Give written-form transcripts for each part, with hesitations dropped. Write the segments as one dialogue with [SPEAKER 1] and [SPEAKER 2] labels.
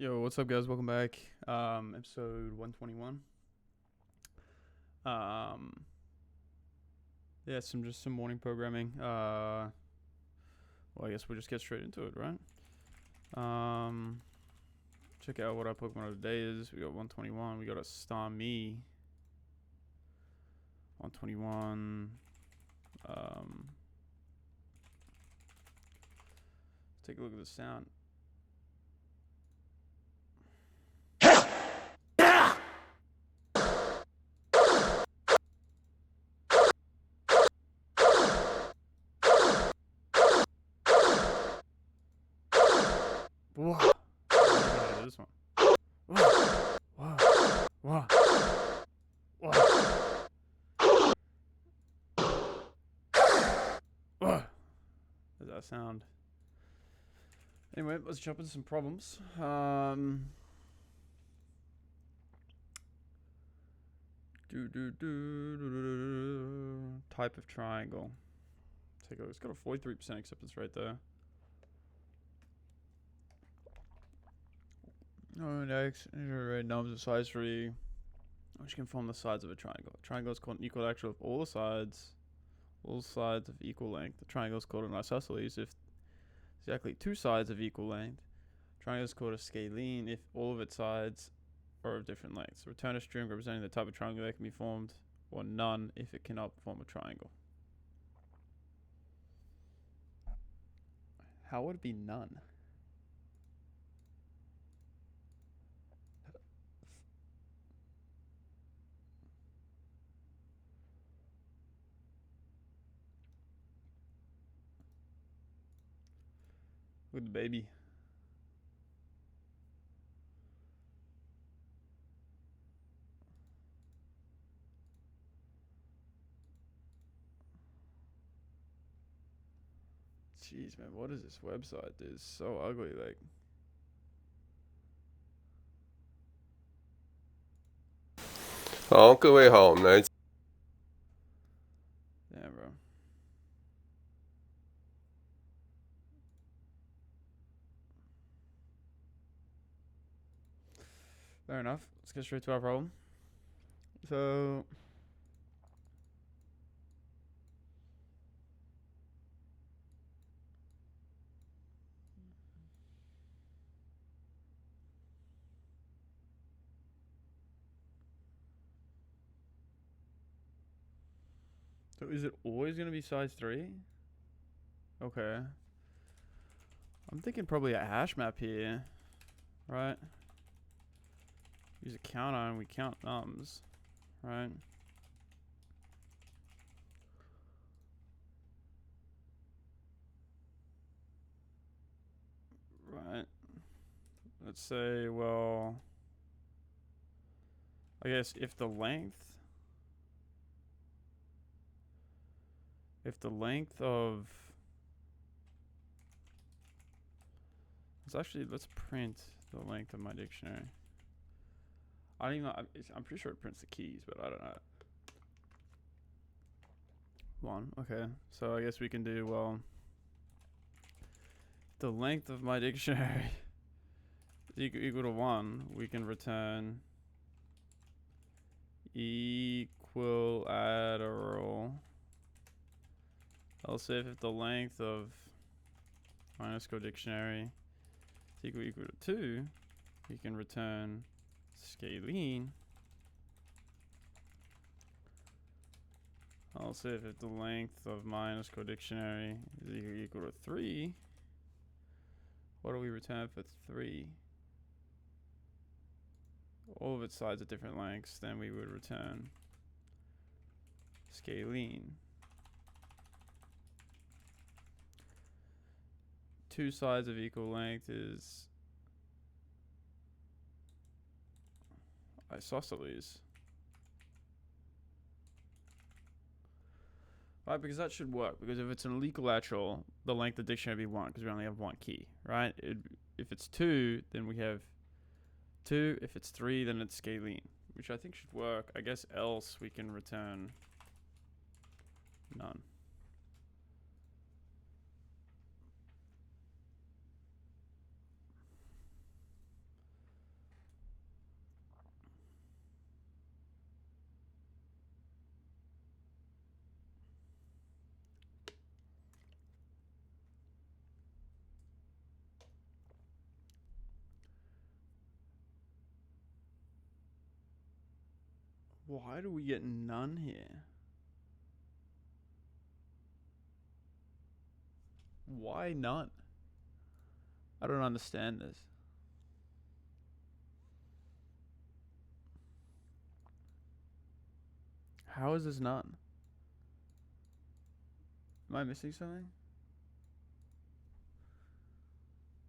[SPEAKER 1] Yo, what's up, guys? Welcome back. Episode 121. Yeah, some morning programming. Well, I guess we'll just get straight into it, right? Check out what our Pokemon of the day is. We got 121. We got a Starmie. 121. Take a look at the sound. Whoa. This one. Whoa. Whoa. Whoa. Whoa. Whoa. Does that sound? Anyway, let's jump into some problems. Type of triangle. Take a look. It's got a 43% acceptance rate there. Oh, next, red numbers of size 3, which can form the sides of a triangle. A triangle is called an equilateral of all sides of equal length. The triangle is called an isosceles if exactly two sides of equal length. Triangle is called a scalene if all of its sides are of different lengths. Return a string representing the type of triangle that can be formed, or none if it cannot form a triangle. How would it be none? With the baby. Jeez, man, what is this website? It's so ugly, like.
[SPEAKER 2] 好，各位好，我们来。
[SPEAKER 1] Damn, bro. Fair enough. Let's get straight to our problem. So is it always going to be size 3? Okay. I'm thinking probably a hash map here, right? Use a counter and we count nums, right? Right. Let's say, well, I guess if the length of, let's print the length of my dictionary. I don't even know, I'm pretty sure it prints the keys, but I don't know. 1, okay. So I guess we can do, well, the length of my dictionary is equal to 1, we can return equilateral. Else if the length of _ dictionary is equal to 2, we can return scalene. Also, if the length of _ dictionary is equal to 3, what do we return for 3? All of its sides are different lengths, then we would return scalene. Two sides of equal length is isosceles. Right, because that should work. Because if it's an equilateral, the length of the dictionary would be 1, because we only have one key, right? If it's 2, then we have 2. If it's 3, then it's scalene, which I think should work. I guess else we can return none. Why do we get none here? Why none? I don't understand this. How is this none? Am I missing something?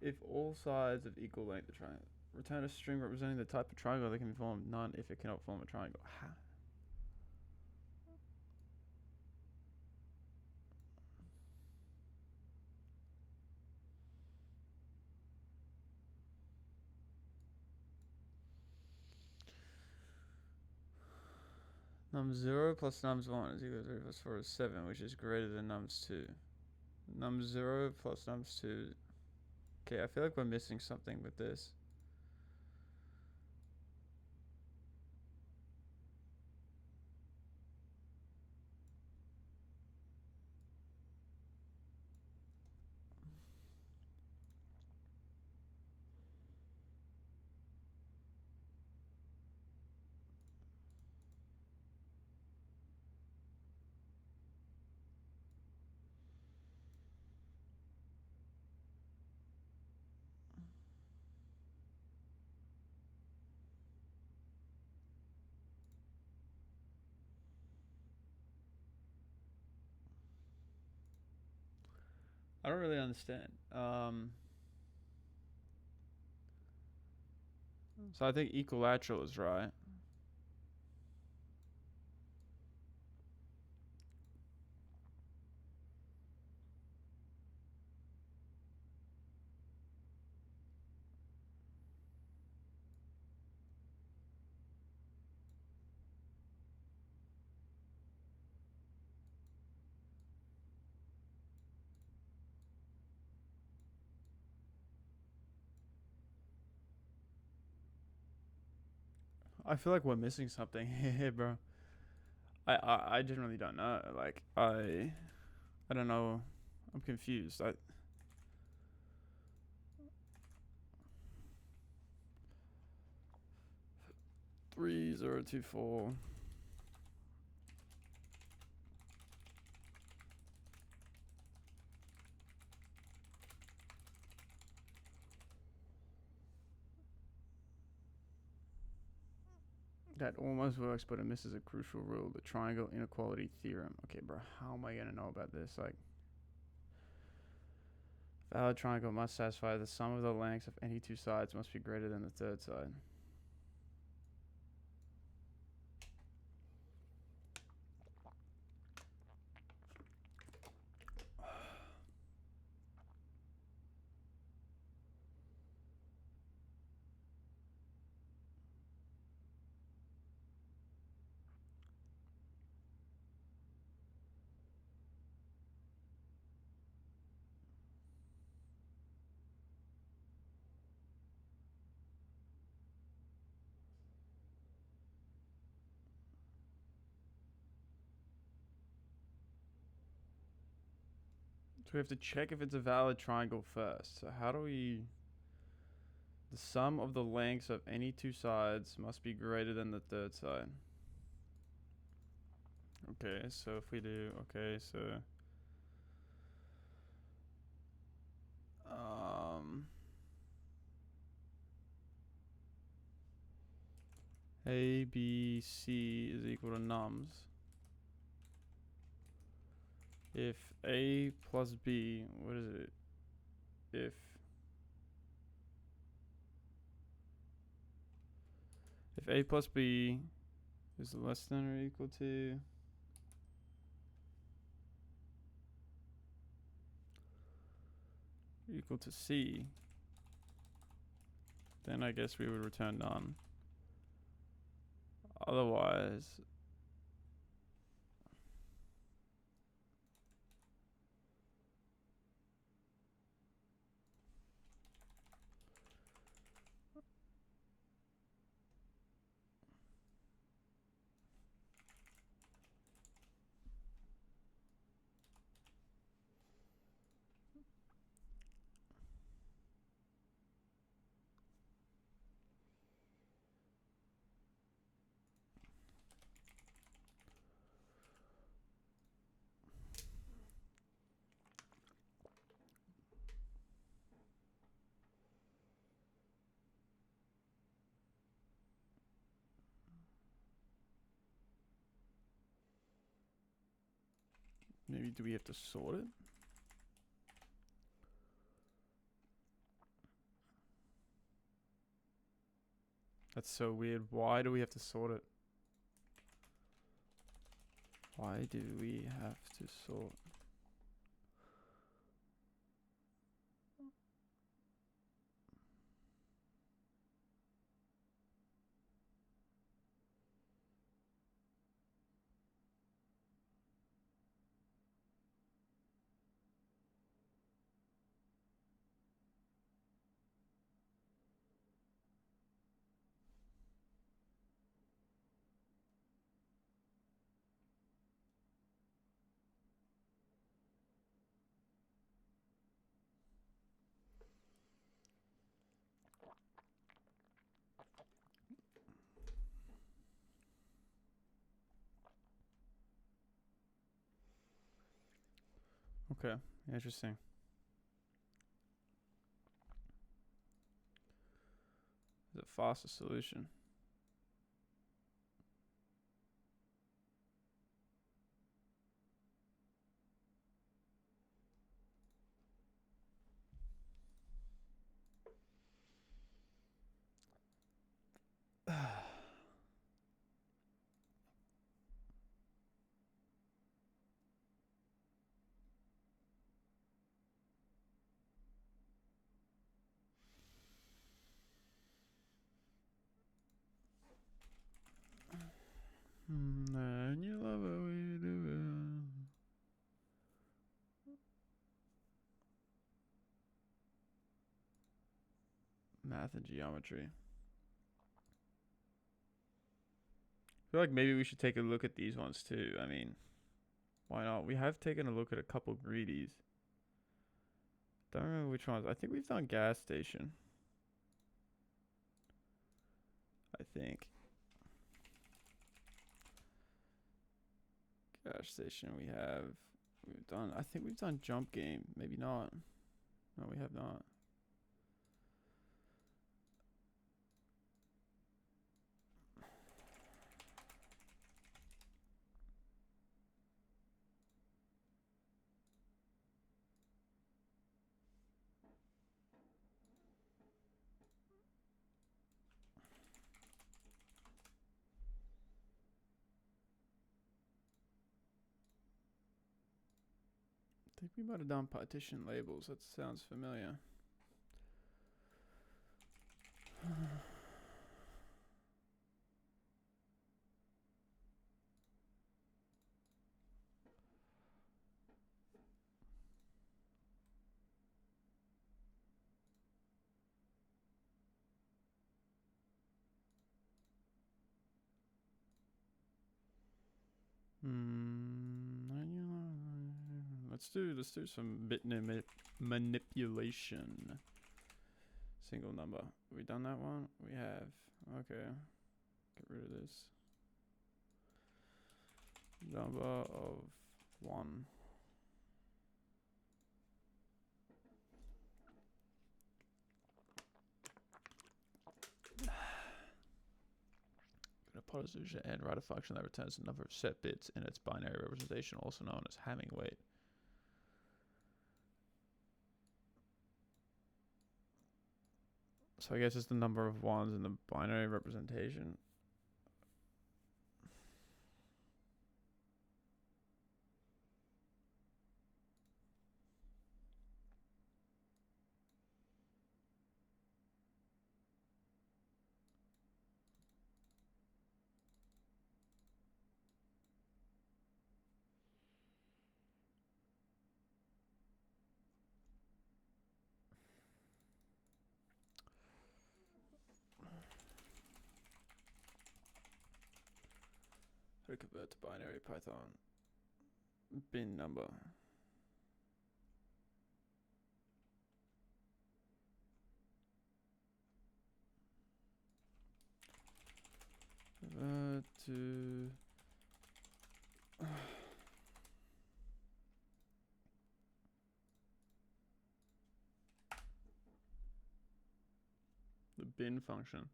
[SPEAKER 1] If all sides of equal length are triangle, return a string representing the type of triangle that can be formed. None if it cannot form a triangle. How? Num0 plus nums1 is equal to 3 plus 4 is 7, which is greater than nums2. Num0 plus nums2. Okay, I feel like we're missing something with this. I don't really understand. So I think equilateral is right. I feel like we're missing something here, bro. I genuinely don't know. Like I don't know. I'm confused. 3024. That almost works, but it misses a crucial rule, the triangle inequality theorem. Okay, bro, how am I gonna know about this? Like, valid triangle must satisfy the sum of the lengths of any two sides must be greater than the third side. So we have to check if it's a valid triangle first. So how do we... The sum of the lengths of any two sides must be greater than the third side. Okay, so if we do... Okay, so... A, B, C is equal to nums. If A plus B, what is it? If A plus B is less than or equal to C, then I guess we would return none. Otherwise, Maybe do we have to sort it? That's so weird. Why do we have to sort it? Why do we have to sort? Okay, interesting. It's a faster solution. And you love it when you do it. Math and geometry. I feel like maybe we should take a look at these ones too. I mean, why not? We have taken a look at a couple greedies. Don't remember which ones. I think we've done gas station. I think. Gas station we've done. I think we've done jump game. Maybe not. No, we have not. I think we might have done partition labels. That sounds familiar. Let's do some bit manipulation. Single number. Have we done that one? We have. Okay. Get rid of this. Number of 1. Gonna positive and write a function that returns the number of set bits in its binary representation, also known as Hamming weight. So I guess it's the number of 1s in the binary representation. How to convert to binary Python. Bin number. To the bin function.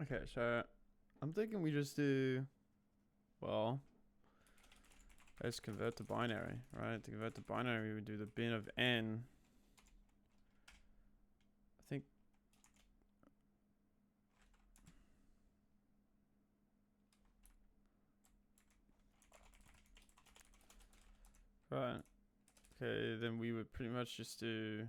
[SPEAKER 1] Okay, so I'm thinking we just do, well, let's convert to binary, right? To convert to binary, we would do the bin of n. I think. Right. Okay, then we would pretty much just do.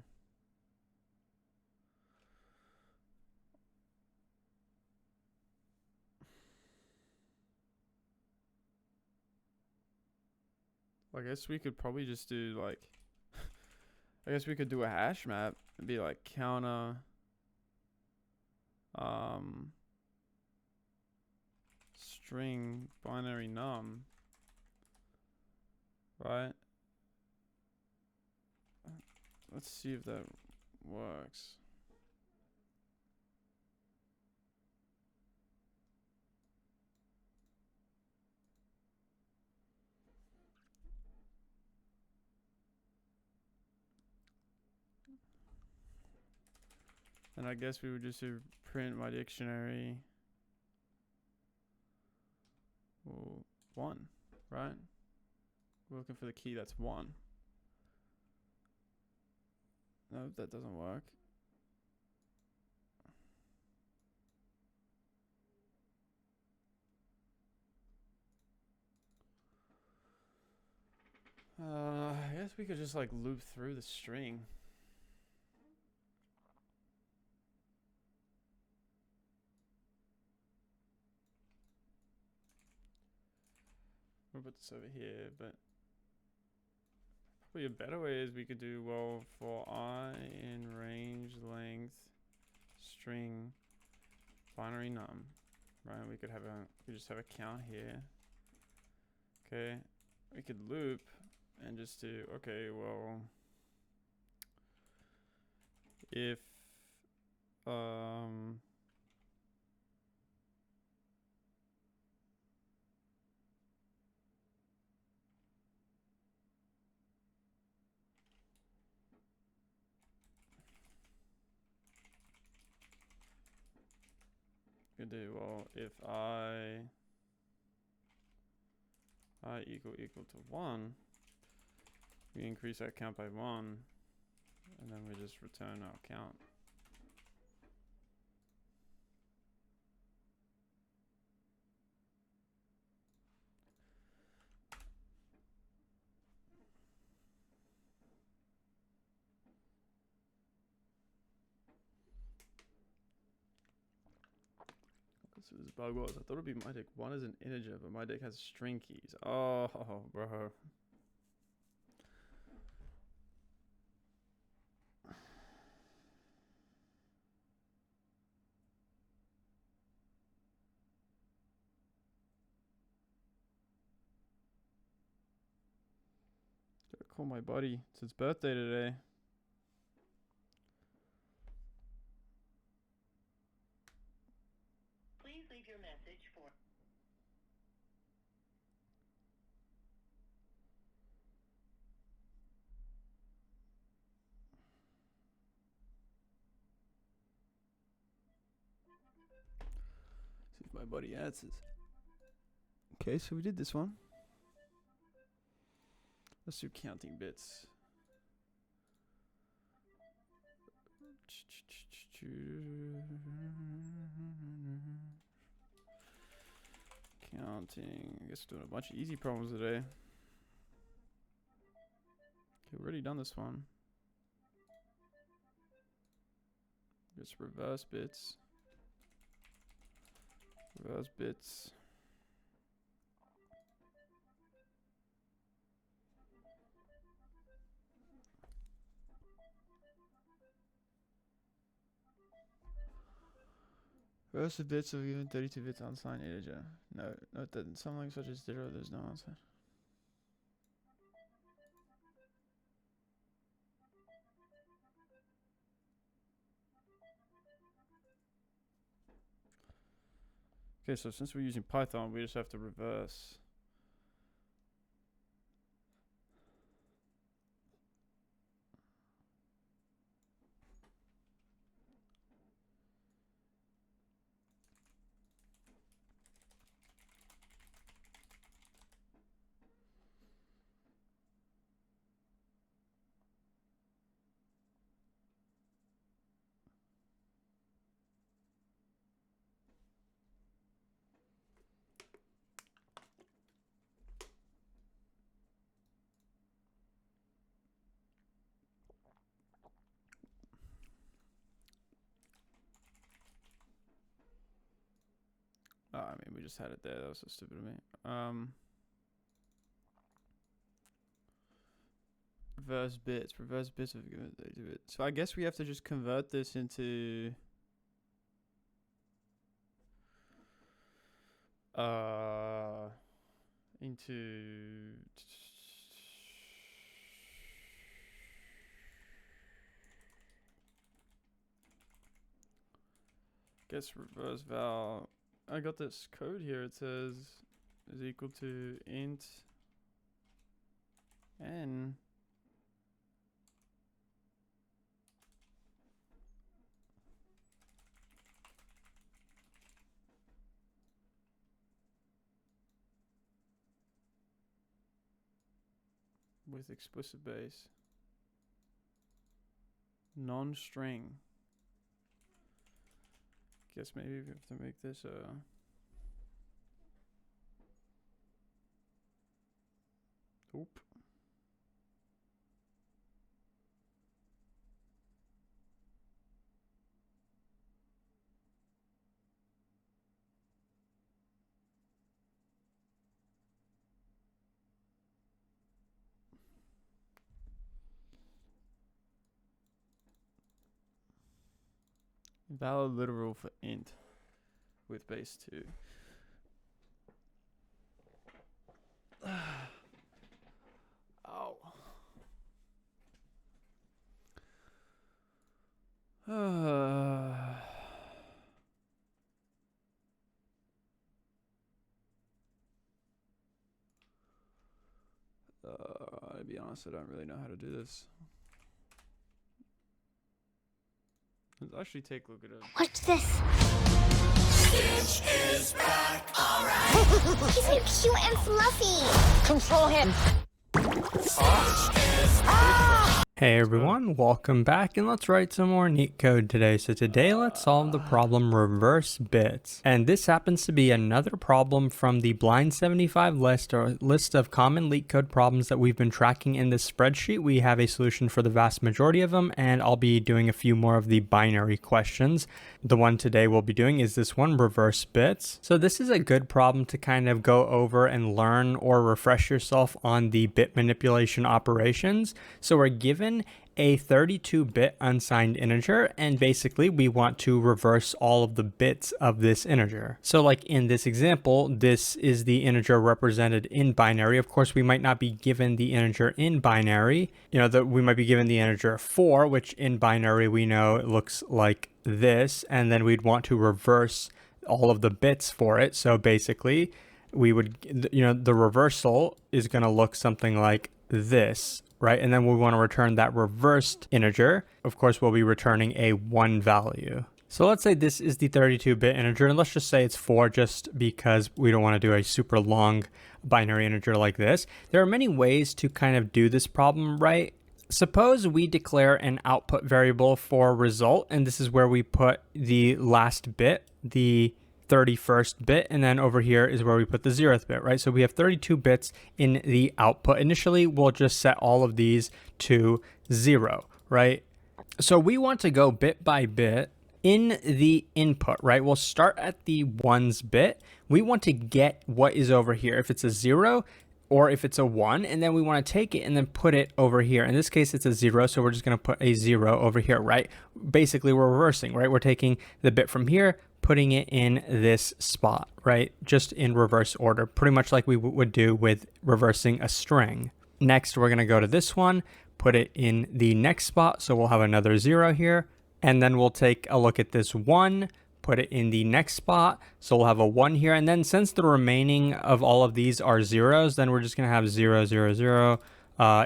[SPEAKER 1] I guess we could probably just do like. I guess we could do a hash map and be like counter. String binary num. Right. Let's see if that works. And I guess we would just do print my dictionary. Well, 1, right? We're looking for the key that's 1. No, that doesn't work. I guess we could just like loop through the string. We'll put this over here, but probably a better way is we could do, well, for I in range length string binary num, right? We could just have a count here. Okay, we could loop and just do, okay, well, if could do, well, if I equal to 1, we increase our count by 1, and then we just return our count. So this bug was, I thought it'd be my dick. 1 is an integer, but my dick has string keys. Oh, bro. Gotta call my buddy. It's his birthday today.
[SPEAKER 3] Please leave your message for.
[SPEAKER 1] See if my buddy answers. Okay, so we did this one. Let's do counting bits. Counting. I guess we're doing a bunch of easy problems today. Okay, we already done this one. Just reverse bits. Reverse bits. Reverse the bits of even 32 bits unsigned integer. Note that in something such as 0, there's no answer. Okay, so since we're using Python, we just have to reverse. Oh, I mean, we just had it there. That was so stupid of me. Reverse bits. Reverse bits of it. So I guess we have to just convert this into guess reverse val. I got this code here. It says is equal to int n with explicit base non-string. Guess maybe we have to make this oop. Valid literal for int with base 2. Ow. To be honest, I don't really know how to do this. Let's actually take a look at it.
[SPEAKER 4] Watch this. Stitch is back, alright. He's so cute and fluffy. Control him. Stitch is back.
[SPEAKER 5] Hey everyone, welcome back, and let's write some more Leetcode today. So today let's solve the problem reverse bits. And this happens to be another problem from the blind 75 list, or list of common Leetcode problems that we've been tracking in this spreadsheet. We have a solution for the vast majority of them, and I'll be doing a few more of the binary questions. The one today we'll be doing is this one, reverse bits. So this is a good problem to kind of go over and learn or refresh yourself on the bit manipulation operations. So we're given a 32-bit unsigned integer, and basically we want to reverse all of the bits of this integer. So like in this example, this is the integer represented in binary. Of course, we might not be given the integer in binary. You know, that we might be given the integer 4, which in binary we know it looks like this, and then we'd want to reverse all of the bits for it. So basically we would, you know, the reversal is going to look something like this, right? And then we want to return that reversed integer. Of course, we'll be returning a 1 value. So let's say this is the 32-bit integer, and let's just say it's 4 just because we don't want to do a super long binary integer like this. There are many ways to kind of do this problem, right? Suppose we declare an output variable for result, and this is where we put the last bit, the 31st bit, and then over here is where we put the 0th bit, right? So we have 32 bits in the output. Initially, we'll just set all of these to 0, right? So we want to go bit by bit in the input, right? We'll start at the 1's bit. We want to get what is over here. If it's a 0 or if it's a 1, and then we want to take it and then put it over here. In this case, it's a 0, so we're just going to put a 0 over here, right? Basically, we're reversing, right? We're taking the bit from here, putting it in this spot, right? Just in reverse order, pretty much like we would do with reversing a string. Next, we're going to go to this one, put it in the next spot, so we'll have another 0 here, and then we'll take a look at this 1, put it in the next spot, so we'll have a 1 here, and then since the remaining of all of these are zeros, then we're just going to have 0, 0, 0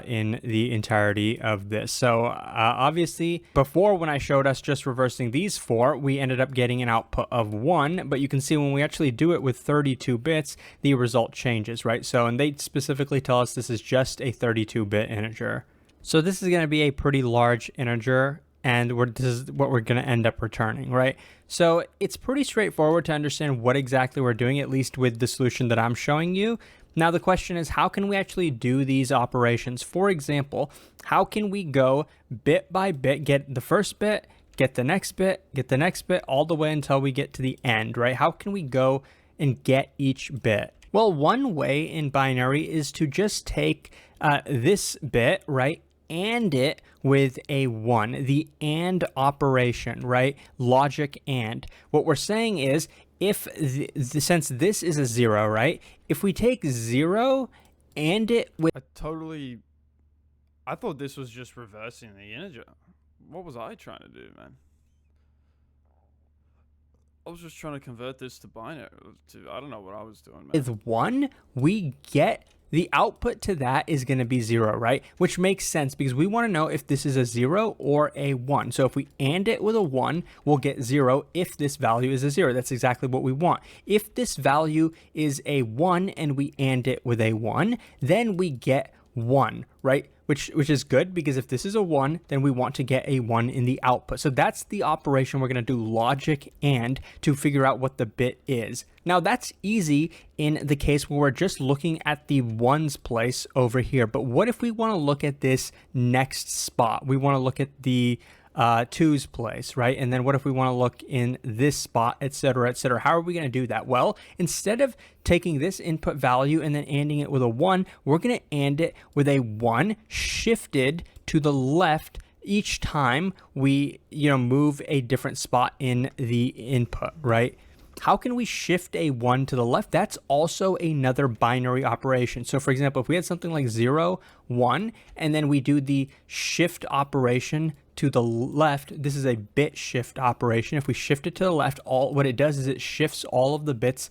[SPEAKER 5] in the entirety of this. So obviously, before when I showed us just reversing these 4, we ended up getting an output of 1, but you can see when we actually do it with 32 bits, the result changes, right? So, and they specifically tell us this is just a 32-bit integer. So this is going to be a pretty large integer, and this is what we're going to end up returning, right? So it's pretty straightforward to understand what exactly we're doing, at least with the solution that I'm showing you. Now the question is, how can we actually do these operations? For example, how can we go bit by bit, get the first bit, get the next bit, get the next bit, all the way until we get to the end, right? How can we go and get each bit? Well, one way in binary is to just take this bit, right, and it with a 1, the AND operation, right? Logic AND. What we're saying is, if since this is a 0, right? If we take 0 and it with...
[SPEAKER 1] I thought this was just reversing the integer. What was I trying to do, man? I was just trying to convert this to binary. I don't know what I was doing, man.
[SPEAKER 5] With 1, we get the output to that is going to be 0, right? Which makes sense because we want to know if this is a 0 or a 1. So if we AND it with a 1, we'll get 0 if this value is a 0. That's exactly what we want. If this value is a 1 and we AND it with a 1, then we get 1, right? Which is good because if this is a 1, then we want to get a 1 in the output. So that's the operation we're going to do logic AND to figure out what the bit is. Now that's easy in the case where we're just looking at the 1's place over here. But what if we want to look at this next spot? We want to look at the 2's place, right? And then what if we want to look in this spot, etc., etc.? How are we going to do that? Well, instead of taking this input value and then ANDing it with a 1, we're going to AND it with a 1 shifted to the left each time we, move a different spot in the input, right? How can we shift a 1 to the left? That's also another binary operation. So for example, if we had something like 0, 1, and then we do the shift operation to the left, this is a bit shift operation. If we shift it to the left, what it does is it shifts all of the bits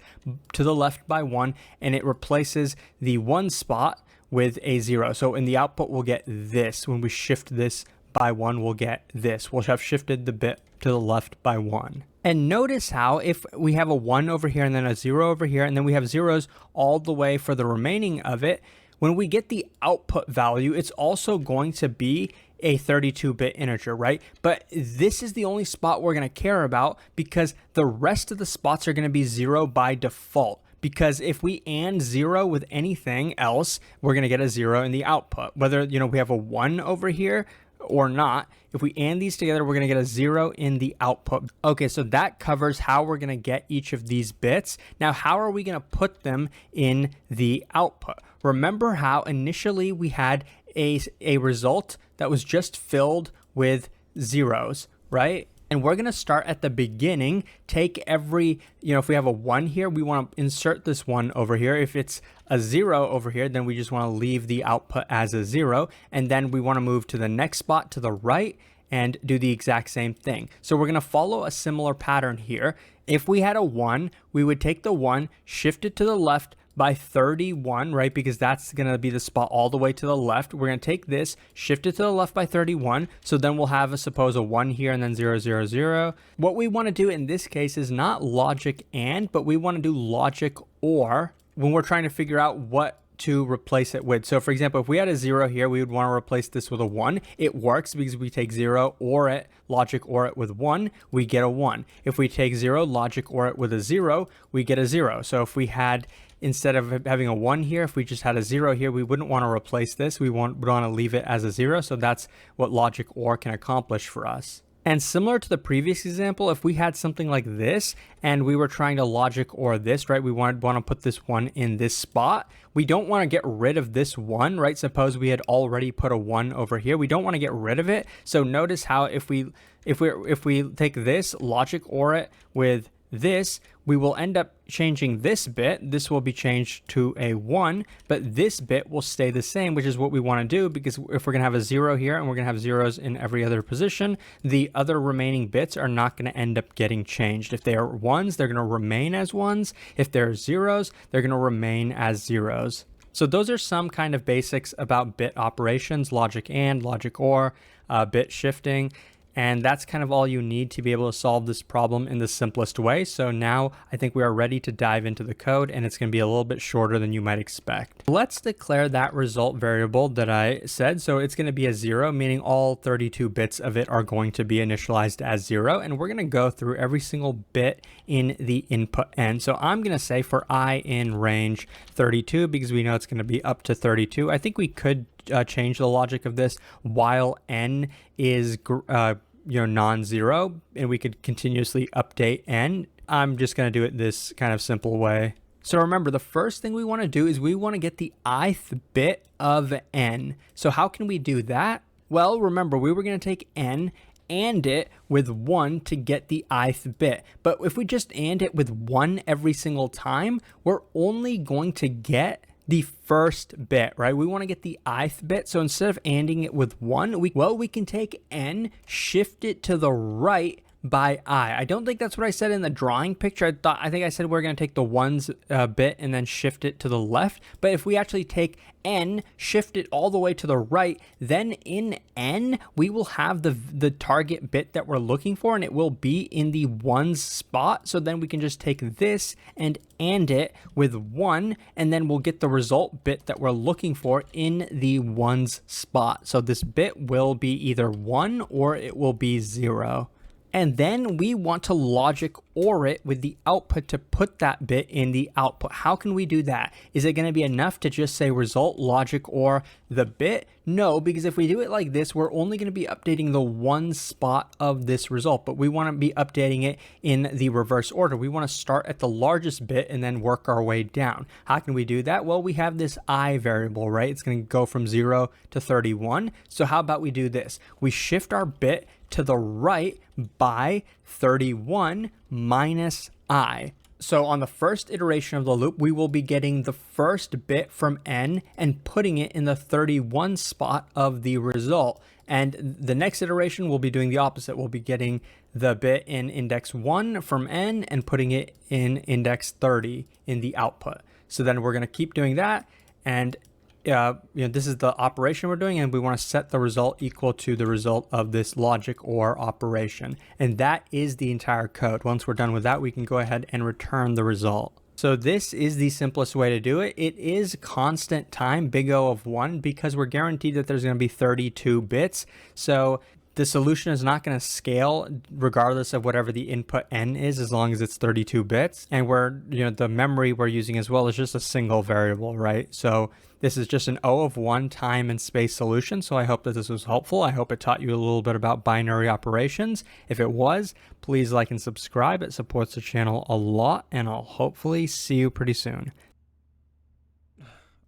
[SPEAKER 5] to the left by 1, and it replaces the 1 spot with a 0. So in the output, we'll get this. When we shift this by 1, we'll get this. We'll have shifted the bit to the left by 1. And notice how if we have a 1 over here and then a 0 over here, and then we have zeros all the way for the remaining of it, when we get the output value, it's also going to be a 32-bit integer, right? But this is the only spot we're going to care about because the rest of the spots are going to be 0 by default. Because if we AND 0 with anything else, we're going to get a 0 in the output. Whether, we have a 1 over here or not, if we AND these together, we're going to get a 0 in the output. Okay, so that covers how we're going to get each of these bits. Now, how are we going to put them in the output? Remember how initially we had a result that was just filled with zeros, right? And we're going to start at the beginning, take every, if we have a 1 here, we want to insert this 1 over here. If it's a 0 over here, then we just want to leave the output as a 0. And then we want to move to the next spot to the right and do the exact same thing. So we're going to follow a similar pattern here. If we had a 1, we would take the 1, shift it to the left by 31, right? Because that's going to be the spot all the way to the left. We're going to take this, shift it to the left by 31. So then we'll have, suppose, a 1 here and then 0, 0, 0. What we want to do in this case is not logic AND, but we want to do logic OR when we're trying to figure out what to replace it with. So for example, if we had a 0 here, we would want to replace this with a 1. It works because we take 0, OR it, logic OR it with 1, we get a 1. If we take 0, logic OR it with a 0, we get a 0. So if we had, instead of having a 1 here, if we just had a 0 here, we wouldn't want to replace this. We want to leave it as a 0. So that's what logic OR can accomplish for us. And similar to the previous example, if we had something like this and we were trying to logic OR this, right? We want to put this 1 in this spot. We don't want to get rid of this 1, right? Suppose we had already put a 1 over here. We don't want to get rid of it. So notice how if we take this, logic OR it with this, we will end up changing this bit. This will be changed to a 1, but this bit will stay the same, which is what we want to do, because if we're going to have a 0 here and we're going to have zeros in every other position, the other remaining bits are not going to end up getting changed. If they are 1s, they're going to remain as 1s. If they're zeros, they're going to remain as zeros. So those are some kind of basics about bit operations, logic AND, logic OR, bit shifting. And that's kind of all you need to be able to solve this problem in the simplest way. So now I think we are ready to dive into the code, and it's going to be a little bit shorter than you might expect. Let's declare that result variable that I said. So it's going to be a 0, meaning all 32 bits of it are going to be initialized as 0. And we're going to go through every single bit in the input end. So I'm going to say for I in range 32, because we know it's going to be up to 32. I think we could change the logic of this while n is non-zero, and we could continuously update n. I'm just going to do it this kind of simple way. So remember, the first thing we want to do is we want to get the ith bit of n. So how can we do that? Well, remember, we were going to take n and it with 1 to get the ith bit. But if we just and it with 1 every single time, we're only going to get the first bit, right? We want to get the ith bit. So instead of anding it with 1, we can take n, shift it to the right by I don't think that's what I said in the drawing picture. I think I said we're going to take the 1's bit and then shift it to the left. But if we actually take n, shift it all the way to the right, then in n we will have the target bit that we're looking for, and it will be in the 1's spot. So then we can just take this and it with 1, and then we'll get the result bit that we're looking for in the 1's spot. So this bit will be either 1 or it will be 0. And then we want to logic OR it with the output to put that bit in the output. How can we do that? Is it going to be enough to just say result logic OR the bit? No, because if we do it like this, we're only going to be updating the 1 spot of this result, but we want to be updating it in the reverse order. We want to start at the largest bit and then work our way down. How can we do that? Well, we have this I variable, right? It's going to go from 0 to 31. So how about we do this? We shift our bit to the right by 31 minus I. So on the first iteration of the loop, we will be getting the first bit from n and putting it in the 31 spot of the result. And the next iteration, we'll be doing the opposite. We'll be getting the bit in index 1 from n and putting it in index 30 in the output. So then we're going to keep doing that, and this is the operation we're doing, and we want to set the result equal to the result of this logic OR operation. And that is the entire code. Once we're done with that, we can go ahead and return the result. So this is the simplest way to do it. It is constant time, big O of 1, because we're guaranteed that there's going to be 32 bits. So the solution is not going to scale regardless of whatever the input n is, as long as it's 32 bits. And the memory we're using as well is just a single variable, right? So this is just an O of 1 time and space solution. So I hope that this was helpful. I hope it taught you a little bit about binary operations. If it was, please like and subscribe. It supports the channel a lot, and I'll hopefully see you pretty soon.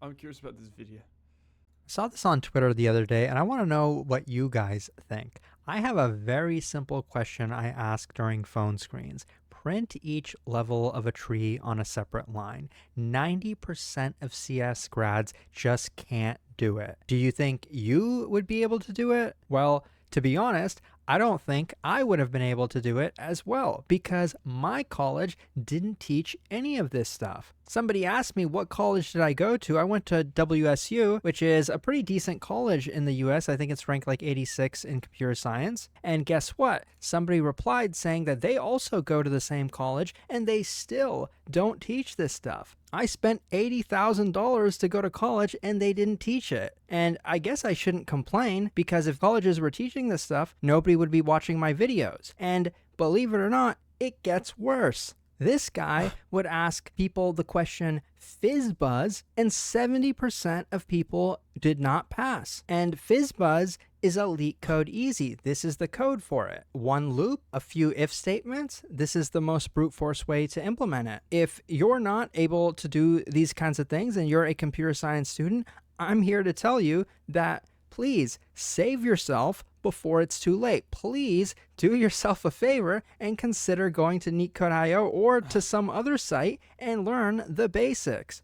[SPEAKER 1] I'm curious about this video.
[SPEAKER 6] I saw this on Twitter the other day, and I want to know what you guys think. I have a very simple question I ask during phone screens. Print each level of a tree on a separate line. 90% of CS grads just can't do it. Do you think you would be able to do it? Well, to be honest, I don't think I would have been able to do it as well, because my college didn't teach any of this stuff. Somebody asked me what college did I go to. I went to WSU, which is a pretty decent college in the US. I think it's ranked like 86 in computer science. And guess what? Somebody replied saying that they also go to the same college and they still don't teach this stuff. I spent $80,000 to go to college and they didn't teach it. And I guess I shouldn't complain, because if colleges were teaching this stuff, nobody would be watching my videos. And believe it or not, it gets worse. This guy would ask people the question FizzBuzz, and 70% of people did not pass. And FizzBuzz is a Leetcode easy. This is the code for it. One loop, a few if statements. This is the most brute force way to implement it. If you're not able to do these kinds of things and you're a computer science student, I'm here to tell you that please save yourself before it's too late. Please do yourself a favor and consider going to Leetcode.io or to some other site and learn the basics.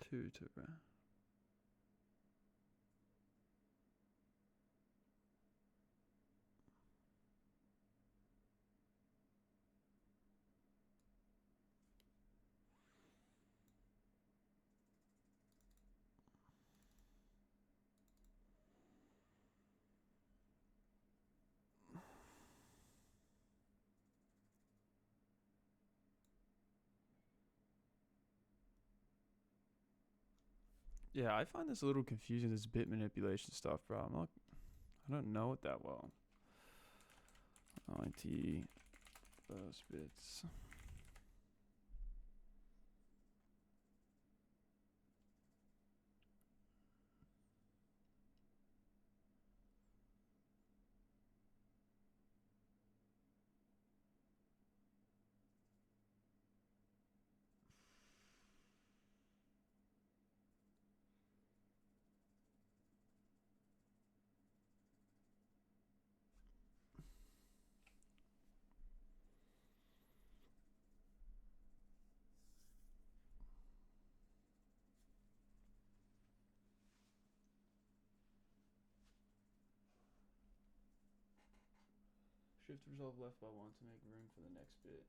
[SPEAKER 1] 2 to bro. Yeah, I find this a little confusing, this bit manipulation stuff, bro. I don't know it that well. 90 those bits. Shift resolve left by 1 to make room for the next bit.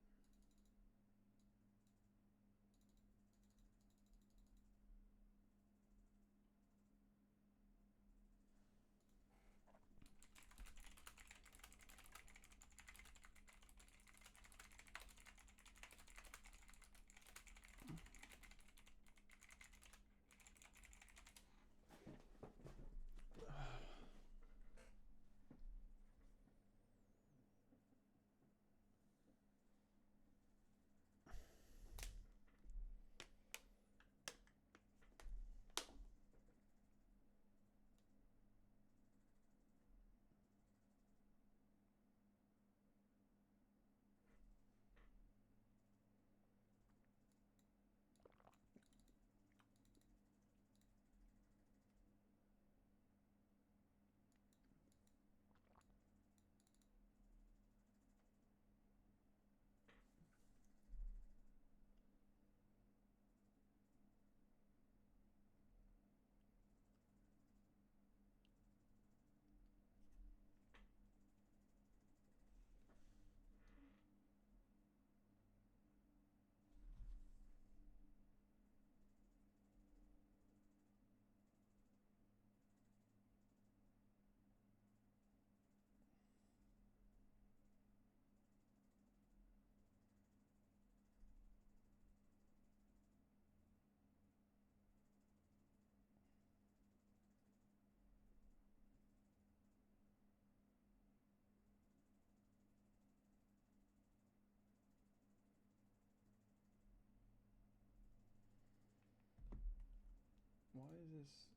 [SPEAKER 1] Why is this?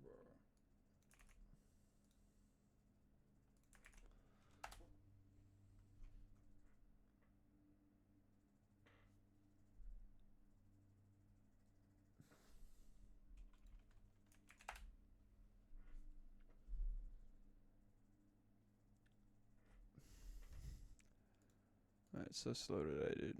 [SPEAKER 1] Bro. Alright, it's so slow today, dude.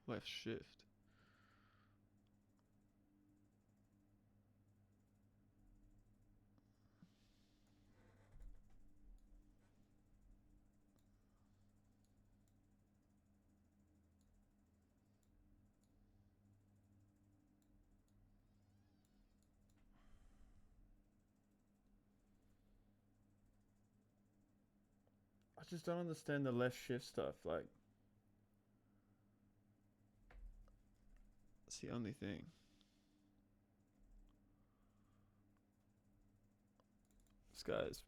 [SPEAKER 1] Left shift. I just don't understand the left shift stuff. Like, it's the only thing. This guy's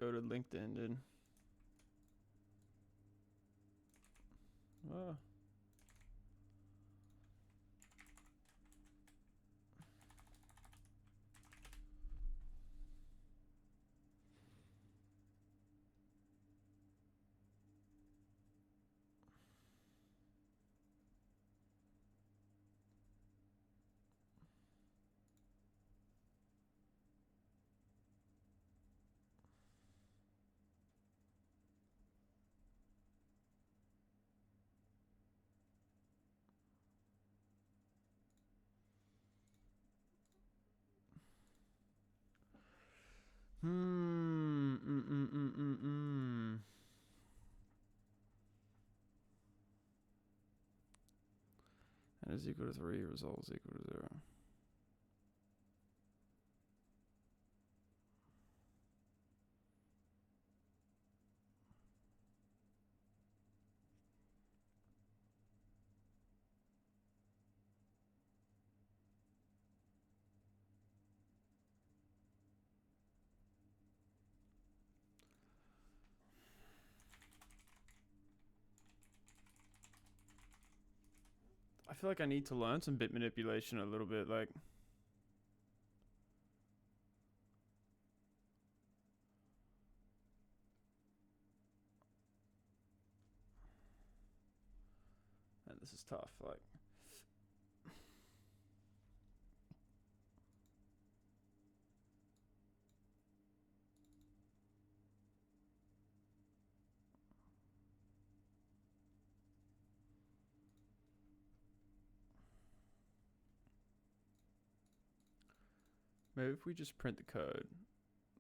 [SPEAKER 1] go to LinkedIn, dude. Oh. And is equal to 3, result is equal to 0. I feel like I need to learn some bit manipulation a little bit, like. And this is tough, like. Maybe if we just print the code.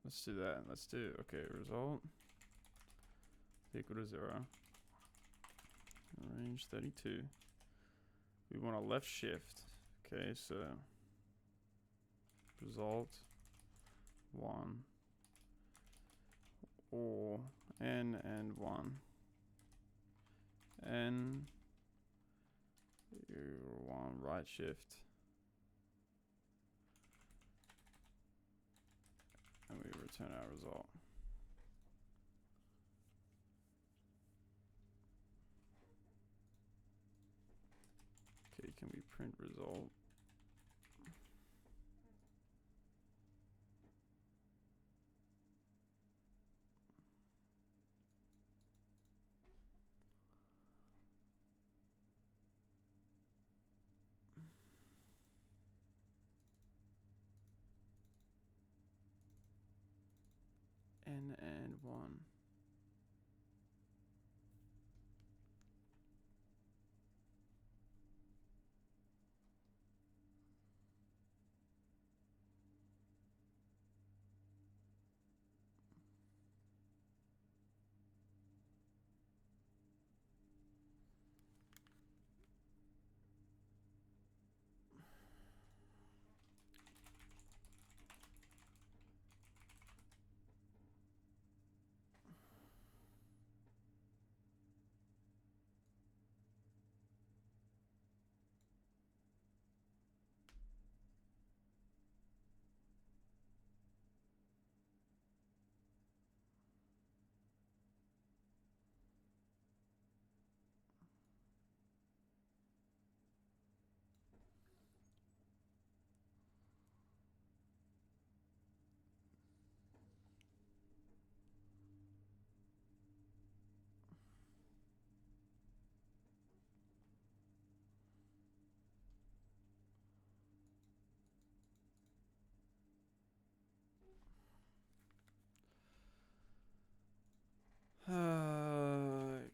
[SPEAKER 1] Let's do that. Let's do, okay, result equal to 0. Range 32. We want a left shift. Okay, so result 1 or n and 1. N 1 right shift. And we return our result. Okay, can we print result? N and 1.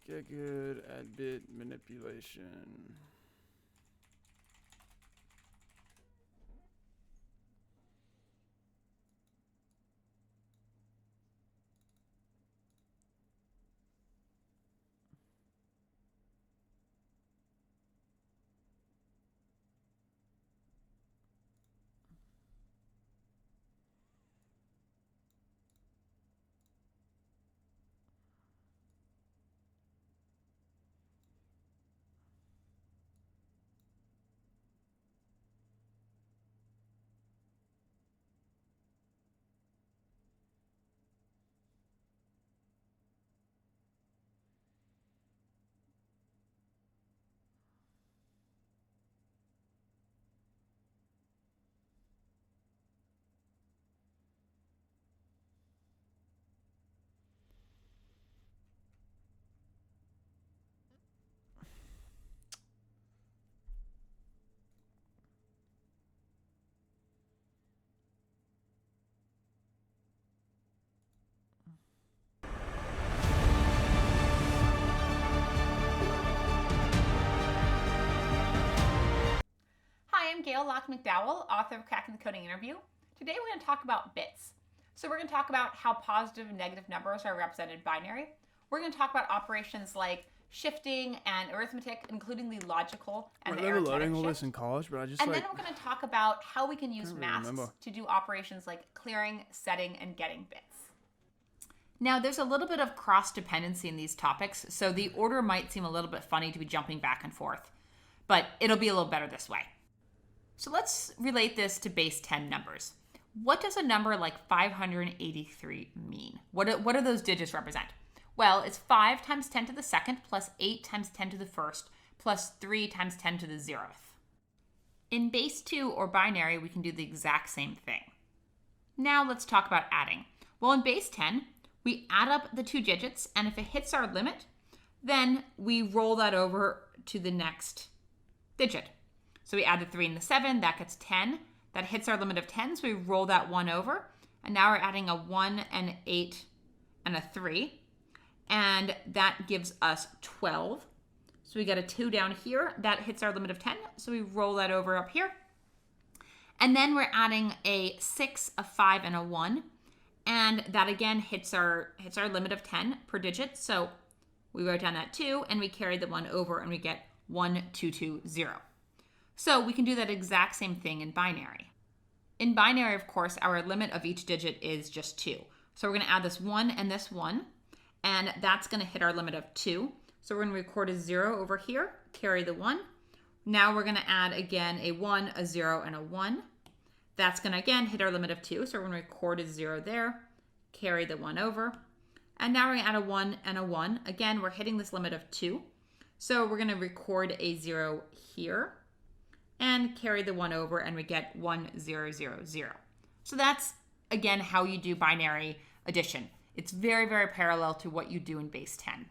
[SPEAKER 1] Get good at bit manipulation.
[SPEAKER 7] Hi, I'm Gail Locke McDowell, author of Cracking the Coding Interview. Today we're going to talk about bits. So we're going to talk about how positive and negative numbers are represented in binary. We're going to talk about operations like shifting and arithmetic, including the logical and the
[SPEAKER 1] I remember learning
[SPEAKER 7] arithmetic
[SPEAKER 1] all
[SPEAKER 7] shift.
[SPEAKER 1] this in college, but I just
[SPEAKER 7] And
[SPEAKER 1] like
[SPEAKER 7] then we're going to talk about how we can use
[SPEAKER 1] really
[SPEAKER 7] masks
[SPEAKER 1] remember.
[SPEAKER 7] to do operations like clearing, setting, and getting bits. Now, there's a little bit of cross-dependency in these topics, so the order might seem a little bit funny to be jumping back and forth, but it'll be a little better this way. So let's relate this to base 10 numbers. What does a number like 583 mean? What do those digits represent? Well, it's 5 times 10 to the second plus 8 times 10 to the first plus 3 times 10 to the 0th. In base 2 or binary, we can do the exact same thing. Now let's talk about adding. Well, in base 10, we add up the two digits, and if it hits our limit, then we roll that over to the next digit. So we add the 3 and the 7, that gets 10. That hits our limit of 10, so we roll that 1 over. And now we're adding a 1 and 8 and a 3. And that gives us 12. So we get a 2 down here. That hits our limit of 10, so we roll that over up here. And then we're adding a 6, a 5, and a 1. And that again hits our limit of 10 per digit. So we wrote down that 2, and we carry the 1 over, and we get 1220. So we can do that exact same thing in binary. In binary, of course, our limit of each digit is just 2. So we're going to add this 1 and this 1, and that's going to hit our limit of 2. So we're going to record a 0 over here, carry the 1. Now we're going to add again a 1, a 0, and a 1. That's going to again hit our limit of 2. So we're going to record a 0 there, carry the 1 over. And now we're going to add a 1 and a 1. Again, we're hitting this limit of 2. So we're going to record a 0 here and carry the 1 over, and we get 1000. So that's, again, how you do binary addition. It's very, very parallel to what you do in base 10.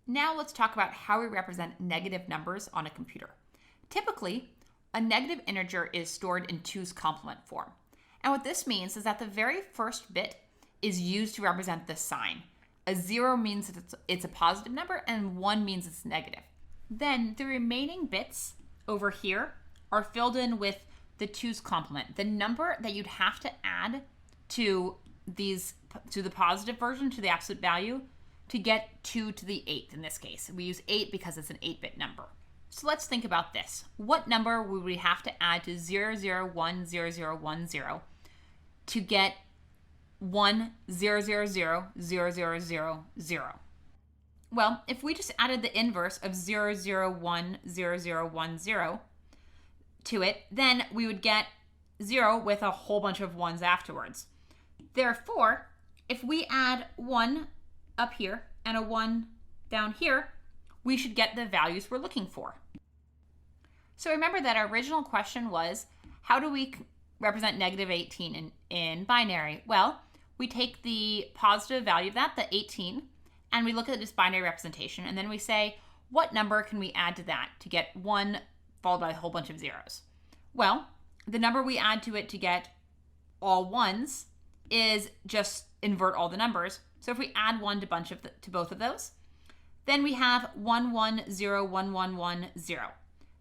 [SPEAKER 7] Now let's talk about how we represent negative numbers on a computer. Typically, a negative integer is stored in 2's complement form. And what this means is that the very first bit is used to represent the sign. A 0 means that it's a positive number, and 1 means it's negative. Then the remaining bits over here are filled in with the 2's complement, the number that you'd have to add to the positive version, to the absolute value, to get 2 to the 8th in this case. We use 8 because it's an 8-bit number. So let's think about this. What number would we have to add to 0010010 to get 10000000? Well, if we just added the inverse of 0010010 to it, then we would get 0 with a whole bunch of 1s afterwards. Therefore, if we add 1 up here and a 1 down here, we should get the values we're looking for. So remember that our original question was, how do we represent negative 18 in binary? Well, we take the positive value of that, the 18, and we look at this binary representation, and then we say, what number can we add to that to get 1 followed by a whole bunch of zeros? Well, the number we add to it to get all 1s is just invert all the numbers. So if we add 1 to both of those, then we have 11011110.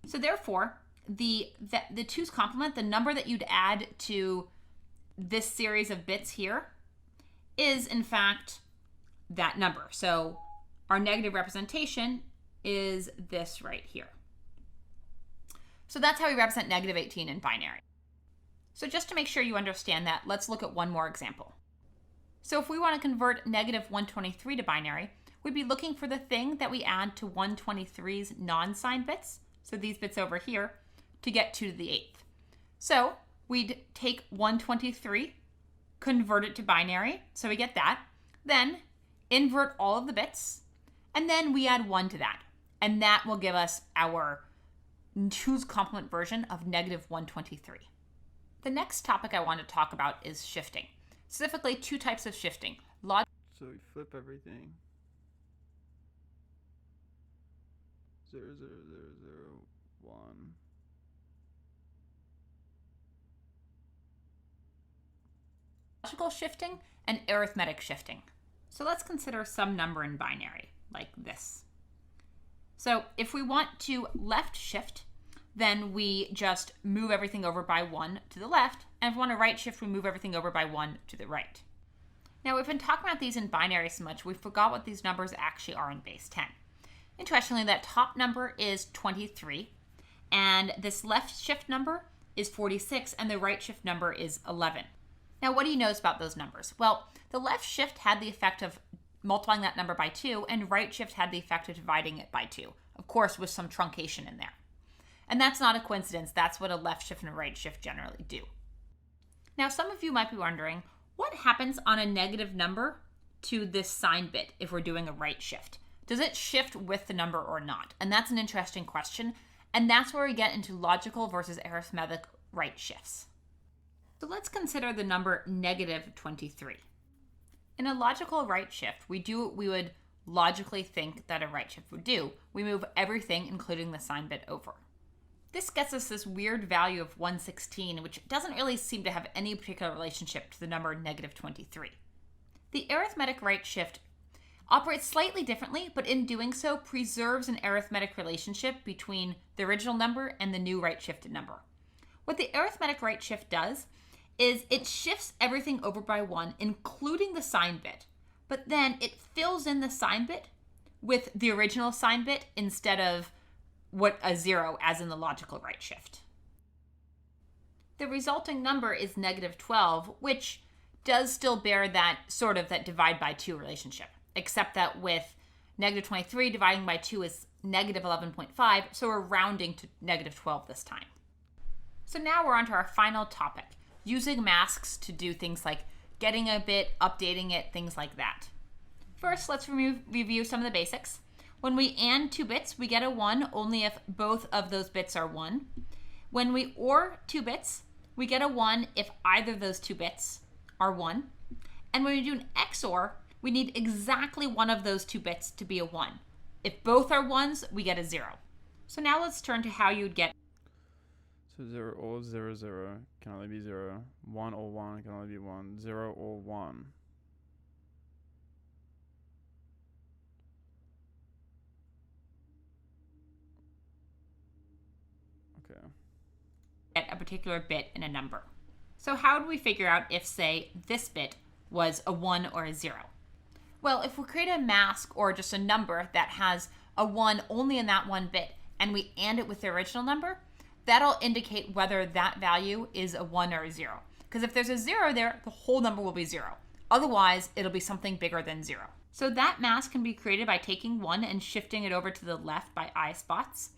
[SPEAKER 7] So therefore, the 2's complement, the number that you'd add to this series of bits here, is in fact that number. So our negative representation is this right here. So that's how we represent negative 18 in binary. So just to make sure you understand that, let's look at one more example. So if we want to convert negative 123 to binary, we'd be looking for the thing that we add to 123's non-signed bits, so these bits over here, to get 2 to the 8th. So we'd take 123, convert it to binary, so we get that, then invert all of the bits, and then we add 1 to that, and that will give us our 2's complement version of negative 123. The next topic I want to talk about is shifting. Specifically, 2 types of shifting.
[SPEAKER 1] So we flip everything. 0, 0, 0, 0, 1.
[SPEAKER 7] Logical shifting and arithmetic shifting. So let's consider some number in binary, like this. So if we want to left shift then we just move everything over by 1 to the left. And if we want to right shift, we move everything over by 1 to the right. Now, we've been talking about these in binary so much, we forgot what these numbers actually are in base 10. Interestingly, that top number is 23, and this left shift number is 46, and the right shift number is 11. Now, what do you notice about those numbers? Well, the left shift had the effect of multiplying that number by 2, and right shift had the effect of dividing it by 2, of course, with some truncation in there. And that's not a coincidence. That's what a left shift and a right shift generally do. Now, some of you might be wondering, what happens on a negative number to this sign bit if we're doing a right shift? Does it shift with the number or not? And that's an interesting question. And that's where we get into logical versus arithmetic right shifts. So let's consider the number negative 23. In a logical right shift, we do what we would logically think that a right shift would do. We move everything, including the sign bit, over. This gets us this weird value of 116, which doesn't really seem to have any particular relationship to the number negative 23. The arithmetic right shift operates slightly differently, but in doing so preserves an arithmetic relationship between the original number and the new right shifted number. What the arithmetic right shift does is it shifts everything over by 1, including the sign bit, but then it fills in the sign bit with the original sign bit instead of what a 0 as in the logical right shift. The resulting number is negative 12, which does still bear that sort of that divide by 2 relationship, except that with negative 23 dividing by 2 is negative 11.5, so we're rounding to negative 12 this time. So now we're on to our final topic, using masks to do things like getting a bit, updating it, things like that. First, let's review some of the basics. When we AND 2 bits, we get a 1 only if both of those bits are 1. When we OR 2 bits, we get a 1 if either of those 2 bits are 1. And when we do an XOR, we need exactly one of those 2 bits to be a 1. If both are 1s, we get a 0. So now let's turn to how you'd get.
[SPEAKER 1] So 0 or 0, 0 can only be 0. 1 or 1 can only be 1. 0 or 1. Okay.
[SPEAKER 7] Get a particular bit in a number. So how do we figure out if, say, this bit was a 1 or a 0? Well, if we create a mask or just a number that has a 1 only in that one bit, and we AND it with the original number, that'll indicate whether that value is a 1 or a 0. Because if there's a 0 there, the whole number will be 0. Otherwise, it'll be something bigger than 0. So that mask can be created by taking 1 and shifting it over to the left by I spots.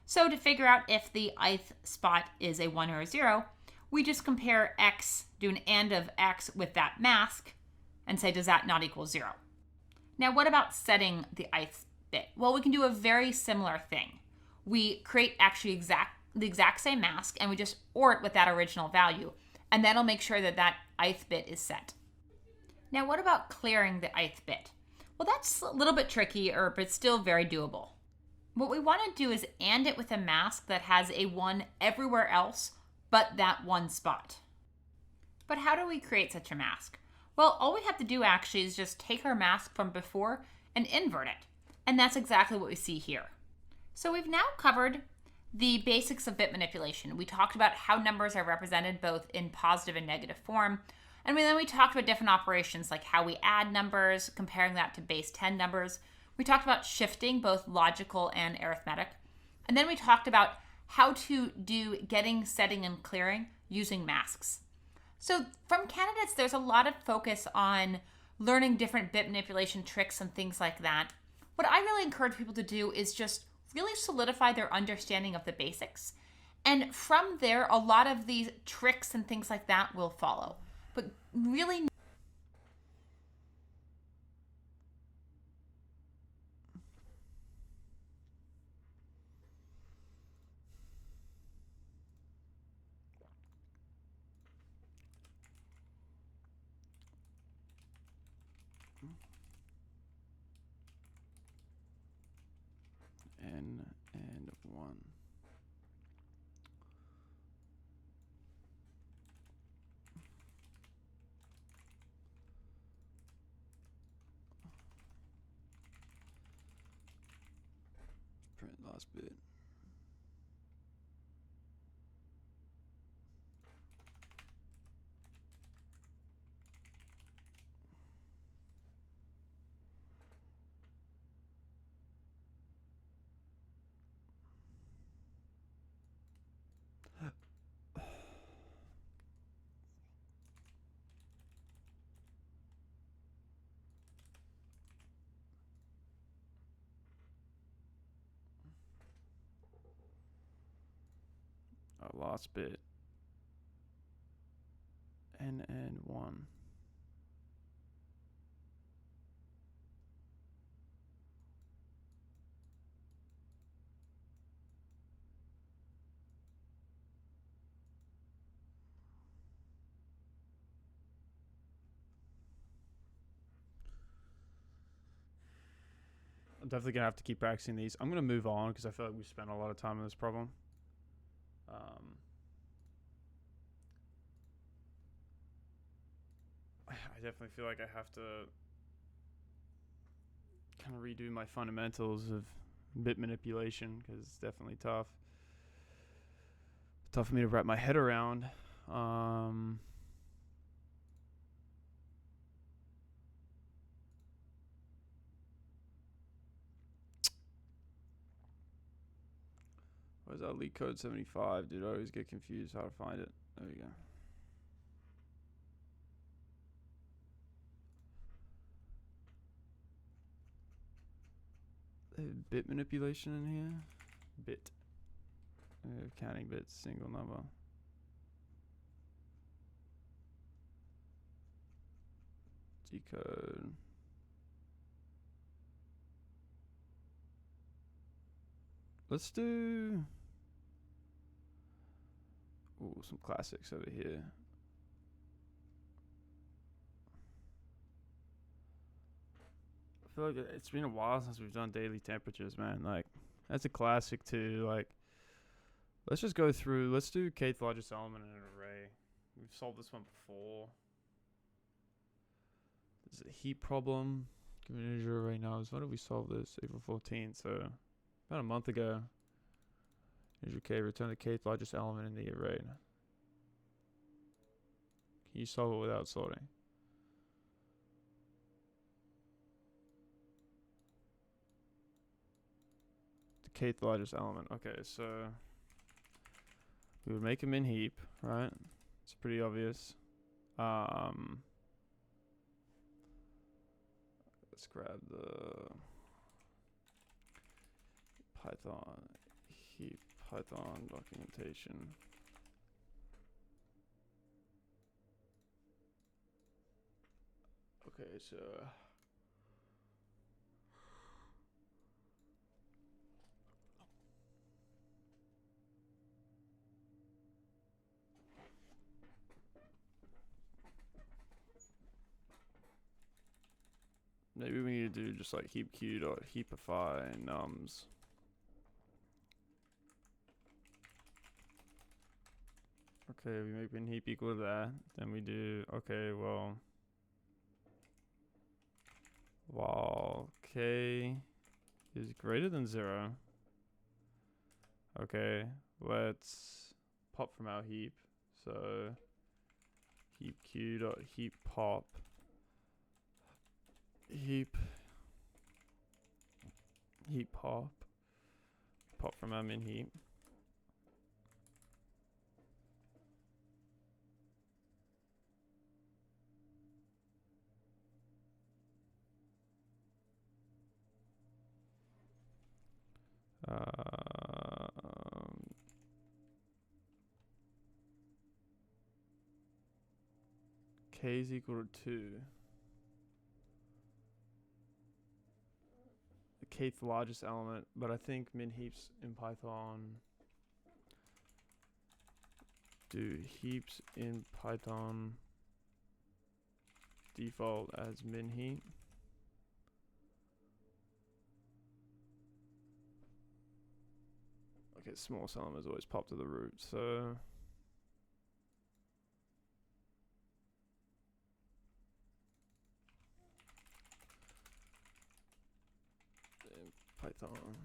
[SPEAKER 7] So to figure out if the ith spot is a 1 or a 0, we just compare x, do an AND of x with that mask, and say, does that not equal 0? Now, what about setting the ith bit? Well, we can do a very similar thing. We create actually the exact same mask, and we just OR it with that original value, and that'll make sure that that ith bit is set. Now, what about clearing the ith bit? Well, that's a little bit trickier, but still very doable. What we want to do is AND it with a mask that has a 1 everywhere else but that one spot. But how do we create such a mask? Well, all we have to do actually is just take our mask from before and invert it. And that's exactly what we see here. So we've now covered the basics of bit manipulation. We talked about how numbers are represented both in positive and negative form. And then we talked about different operations like how we add numbers, comparing that to base 10 numbers. We talked about shifting, both logical and arithmetic. And then we talked about how to do getting, setting, and clearing using masks. So from candidates, there's a lot of focus on learning different bit manipulation tricks and things like that. What I really encourage people to do is just really solidify their understanding of the basics. And from there, a lot of these tricks and things like that will follow. But really
[SPEAKER 1] N and 1. Print last bit. the last bit. NN1. I'm definitely gonna have to keep practicing these. I'm gonna move on because I feel like we spent a lot of time on this problem. I definitely feel like I have to kind of redo my fundamentals of bit manipulation because it's definitely tough. Tough for me to wrap my head around. Where's that Leetcode 75? Dude, I always get confused how to find it. There we go. Bit manipulation in here? Bit. Counting bits, single number. Decode. Let's do some classics over here. I feel like it's been a while since we've done daily temperatures, man. Like, that's a classic too. Like, let's just go through. Let's do kth largest element in an array. We've solved this one before. There's a heat problem. Give me an integer array now. When did we solve this? April 14th. So about a month ago. Integer k, return the kth largest element in the array. Can you solve it without sorting? Kth largest element. Okay, so we would make them in heap, right? It's pretty obvious. Let's grab the Python heap Python documentation. Okay, so maybe we need to do just like heap q dot heapify nums. Okay, we make bin heap equal to that. Then we do, okay, well, while k is greater than 0. Okay, let's pop from our heap. So heap q dot heap pop. Heap pop from our min heap. K is equal to 2. The kth largest element, but I think min heaps in Python do heaps in Python default as min heap. Okay, smallest element is always pop to the root, so in Python.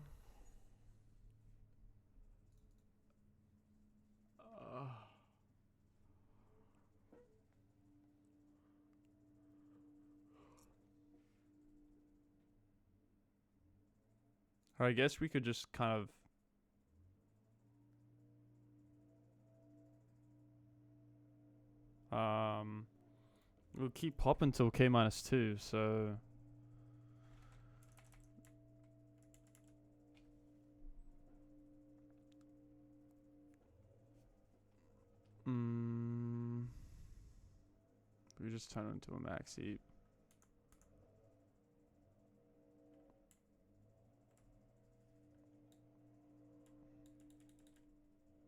[SPEAKER 1] Or I guess we could just kind of we'll keep pop until k minus 2, so We just turn it into a max heap.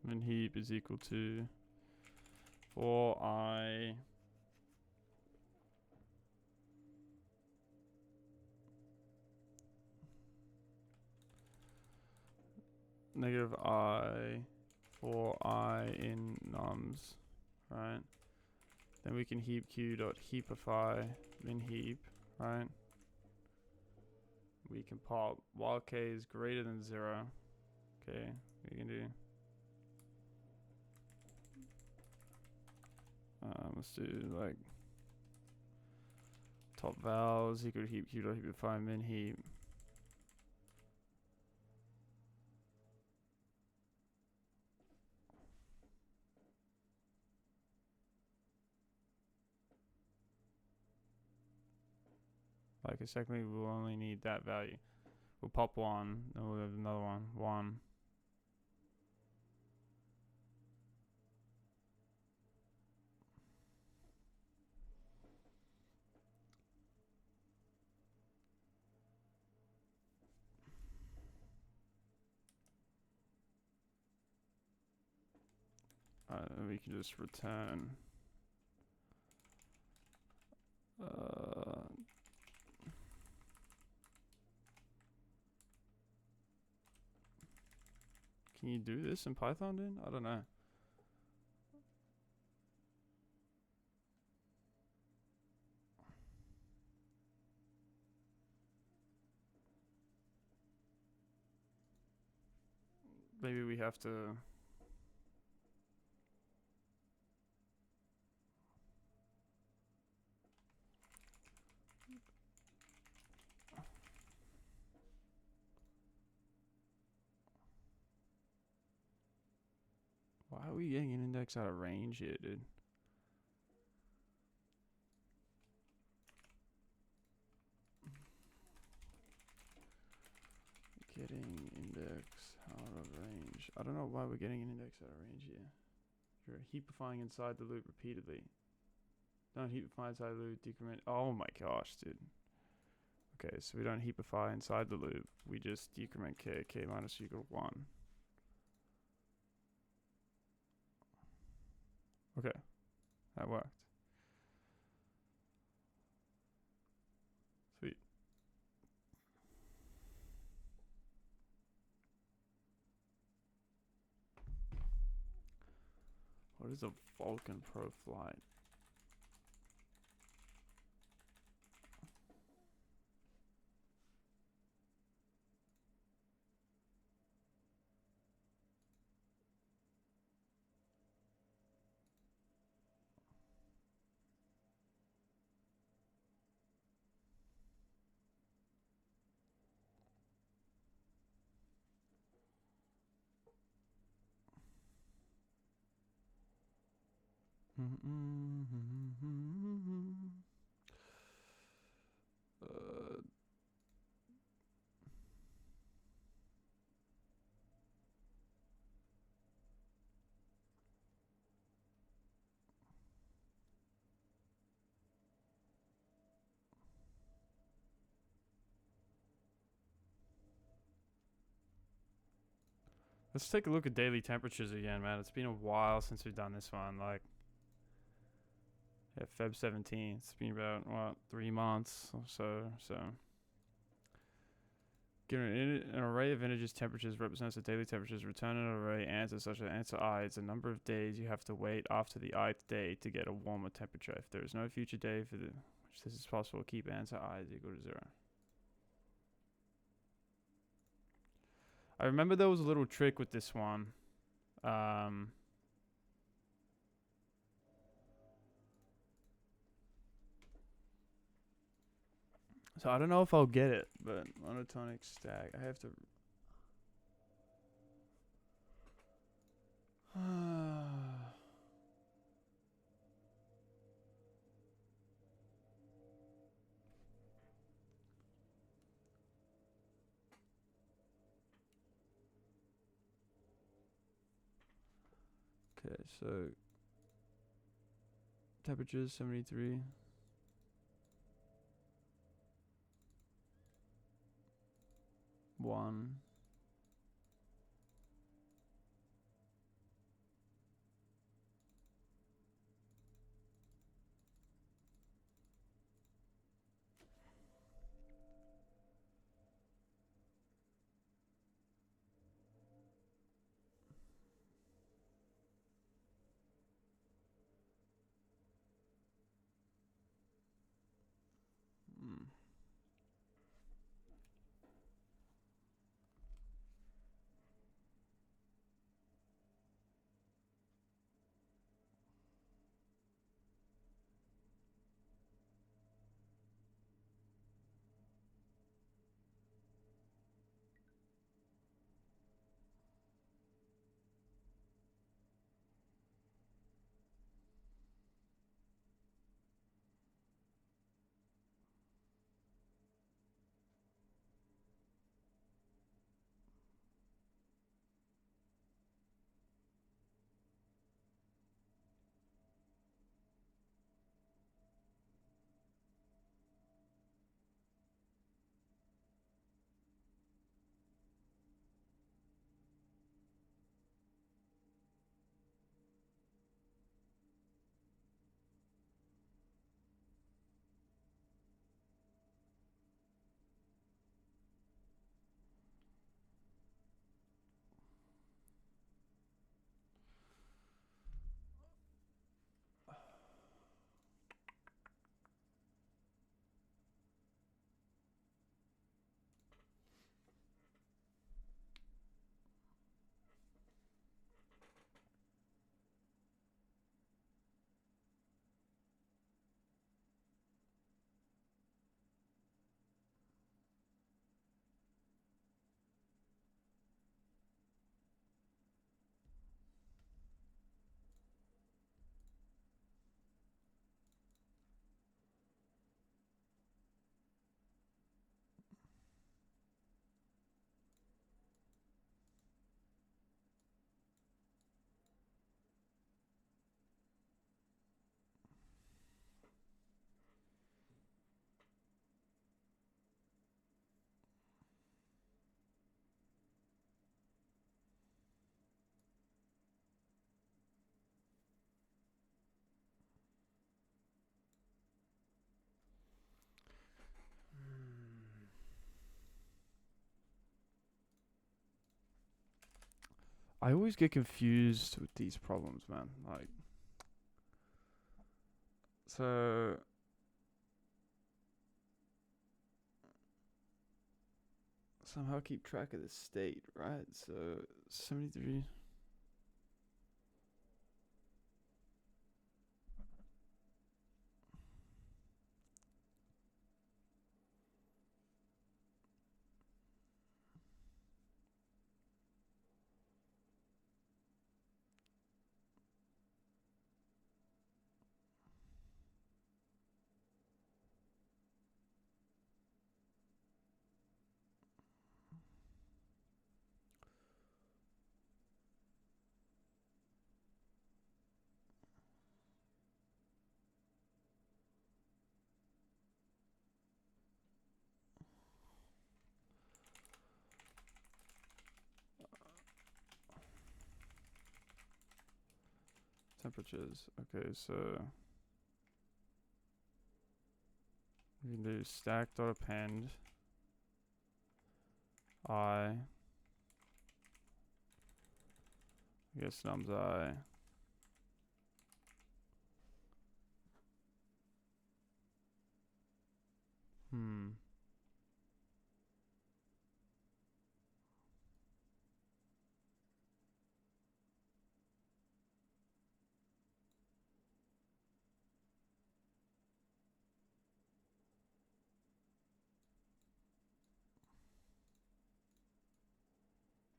[SPEAKER 1] Min heap is equal to 4i negative I 4i in nums, right? Then we can heap q dot heapify min heap, right? We can pop while k is greater than 0. Okay, we can do. Let's do like top val is equal to heap q dot heapify min heap. Like a second, we'll only need that value. We'll pop 1, then we'll have another one, 1. And we can just return can you do this in Python then? I don't know. Maybe we have to why are we getting an index out of range here, dude? Getting index out of range. I don't know why we're getting an index out of range here. You're heapifying inside the loop repeatedly. Don't heapify inside the loop, decrement. Oh my gosh, dude. Okay, so we don't heapify inside the loop. We just decrement k minus equal to 1. Okay, that worked. Sweet. What is a Vulkan Pro Flight? Let's take a look at daily temperatures again, man. It's been a while since we've done this one. Like, yeah, Feb 17th. It's been about, what, 3 months or so. Given an array of integers temperatures represents the daily temperatures. Return an array answer such as answer I. It's the number of days you have to wait after the ith day to get a warmer temperature. If there is no future day for which this is possible, keep answer I is equal to 0. I remember there was a little trick with this one. So I don't know if I'll get it, but monotonic stack. I have to. Okay, so Temperatures 73. One. Hmm. I always get confused with these problems, man. Like, so somehow keep track of the state, right? So 73. Temperatures. Okay, so we can do stack.append I guess nums I.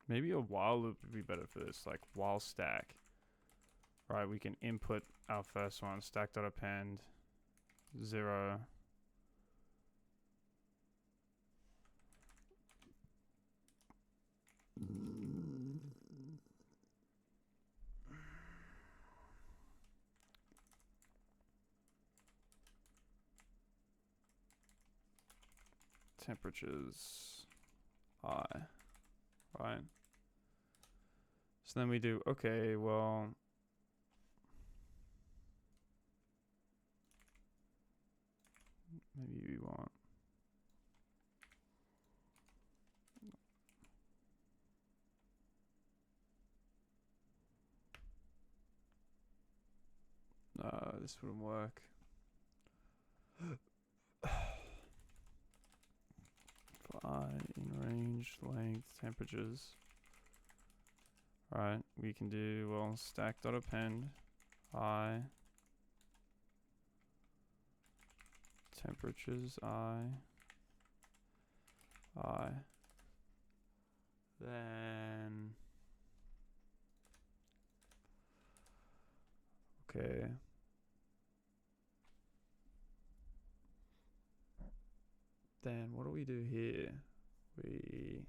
[SPEAKER 1] Maybe a while loop would be better for this, like while stack. Right, we can input our first one, stack.append 0. temperatures I, right? So then we do, okay, well, maybe we want, this wouldn't work. For I in range, length, temperatures. Right, we can do, well, stack.append I, temperatures I, then, okay. Then what do we do here? We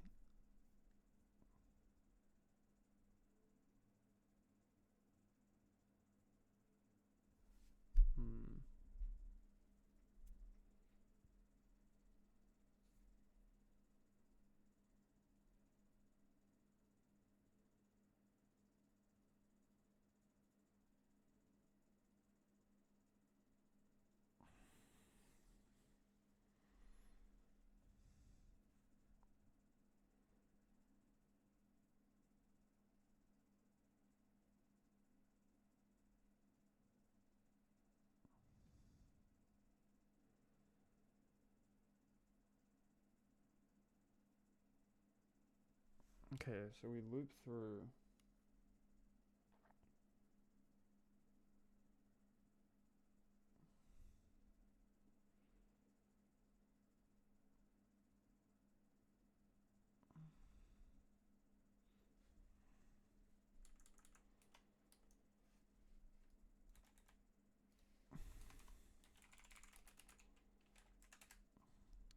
[SPEAKER 1] okay, so we loop through.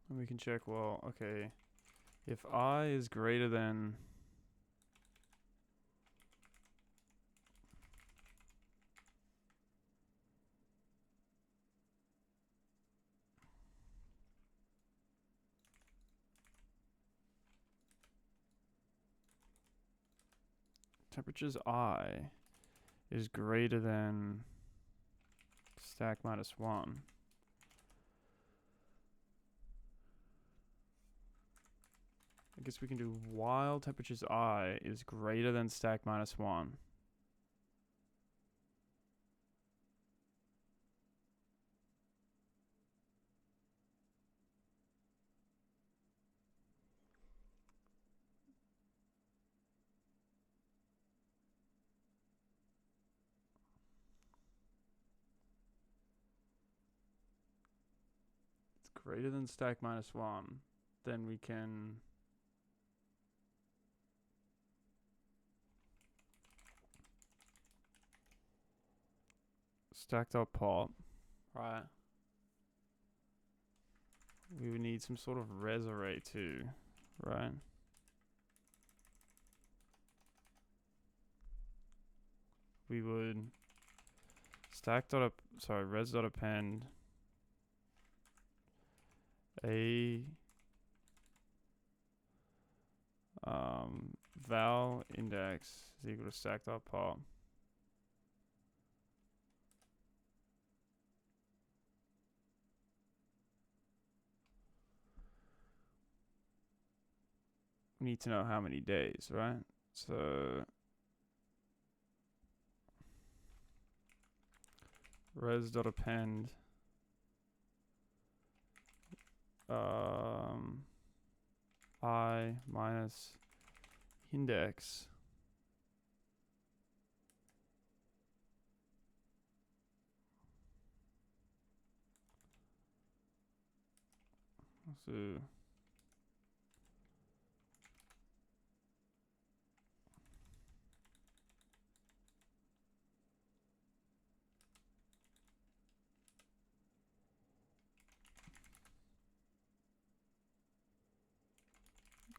[SPEAKER 1] And we can check, well, okay, if I is greater than temperatures I is greater than stack minus 1. I guess we can do while temperatures I is greater than stack minus 1. It's greater than stack minus 1. Then we can stacked up pop, right? We would need some sort of res array too, right? We would res dot append a val index is equal to stack dot pop. We need to know how many days, right? So res.append I minus index so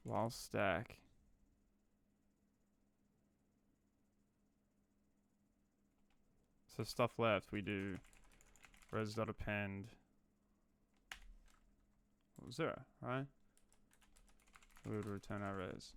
[SPEAKER 1] while stack so stuff left we do res.append 0, right? We would return our res.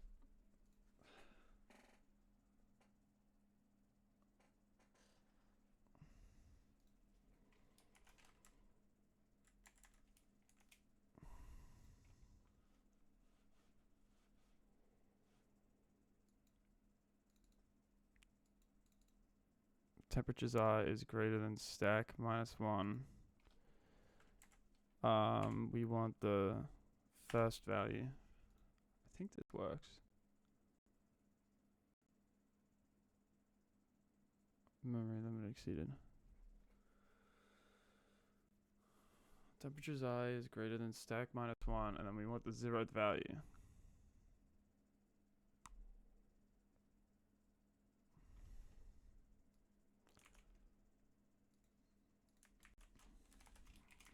[SPEAKER 1] Temperatures are is greater than stack minus 1. We want the first value. I think this works. Memory limit exceeded. Temperatures I is greater than stack minus 1, and then we want the 0th value.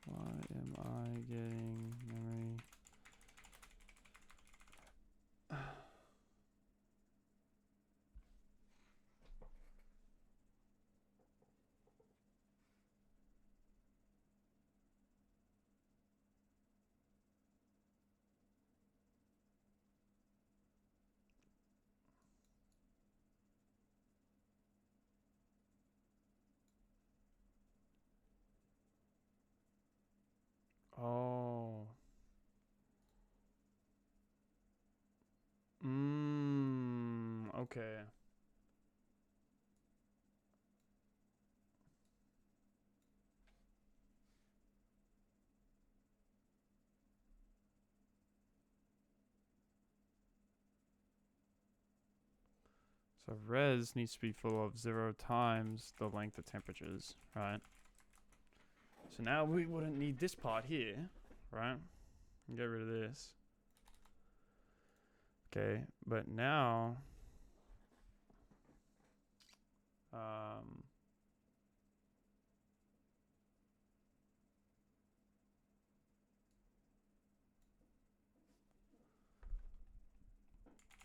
[SPEAKER 1] Why am I getting memory? Oh. Okay. So res needs to be full of 0 times the length of temperatures, right? So now we wouldn't need this part here, right? Get rid of this. Okay, but now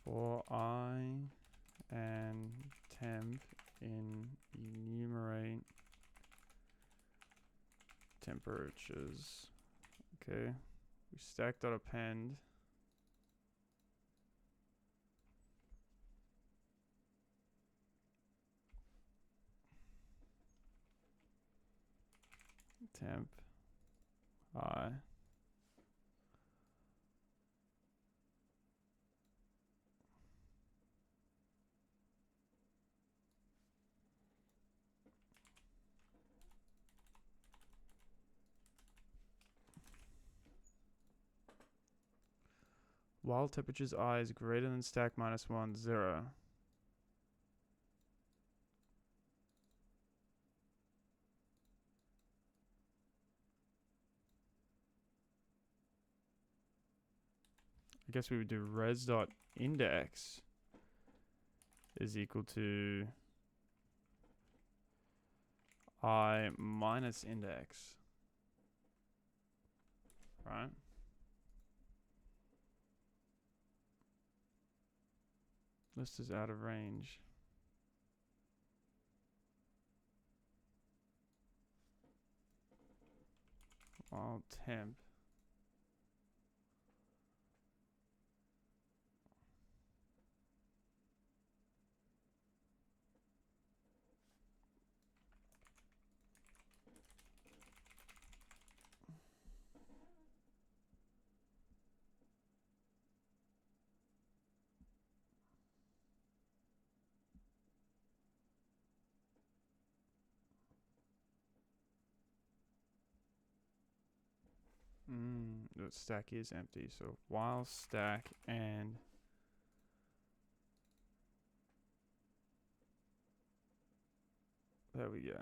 [SPEAKER 1] for I and temp in enumerate temperatures. Okay, we stack.append. Temp I. While temperatures I is greater than stack minus 1, 0. I guess we would do res.index is equal to I minus index. Right? List is out of range. While temp. The stack is empty, so while stack and there we go.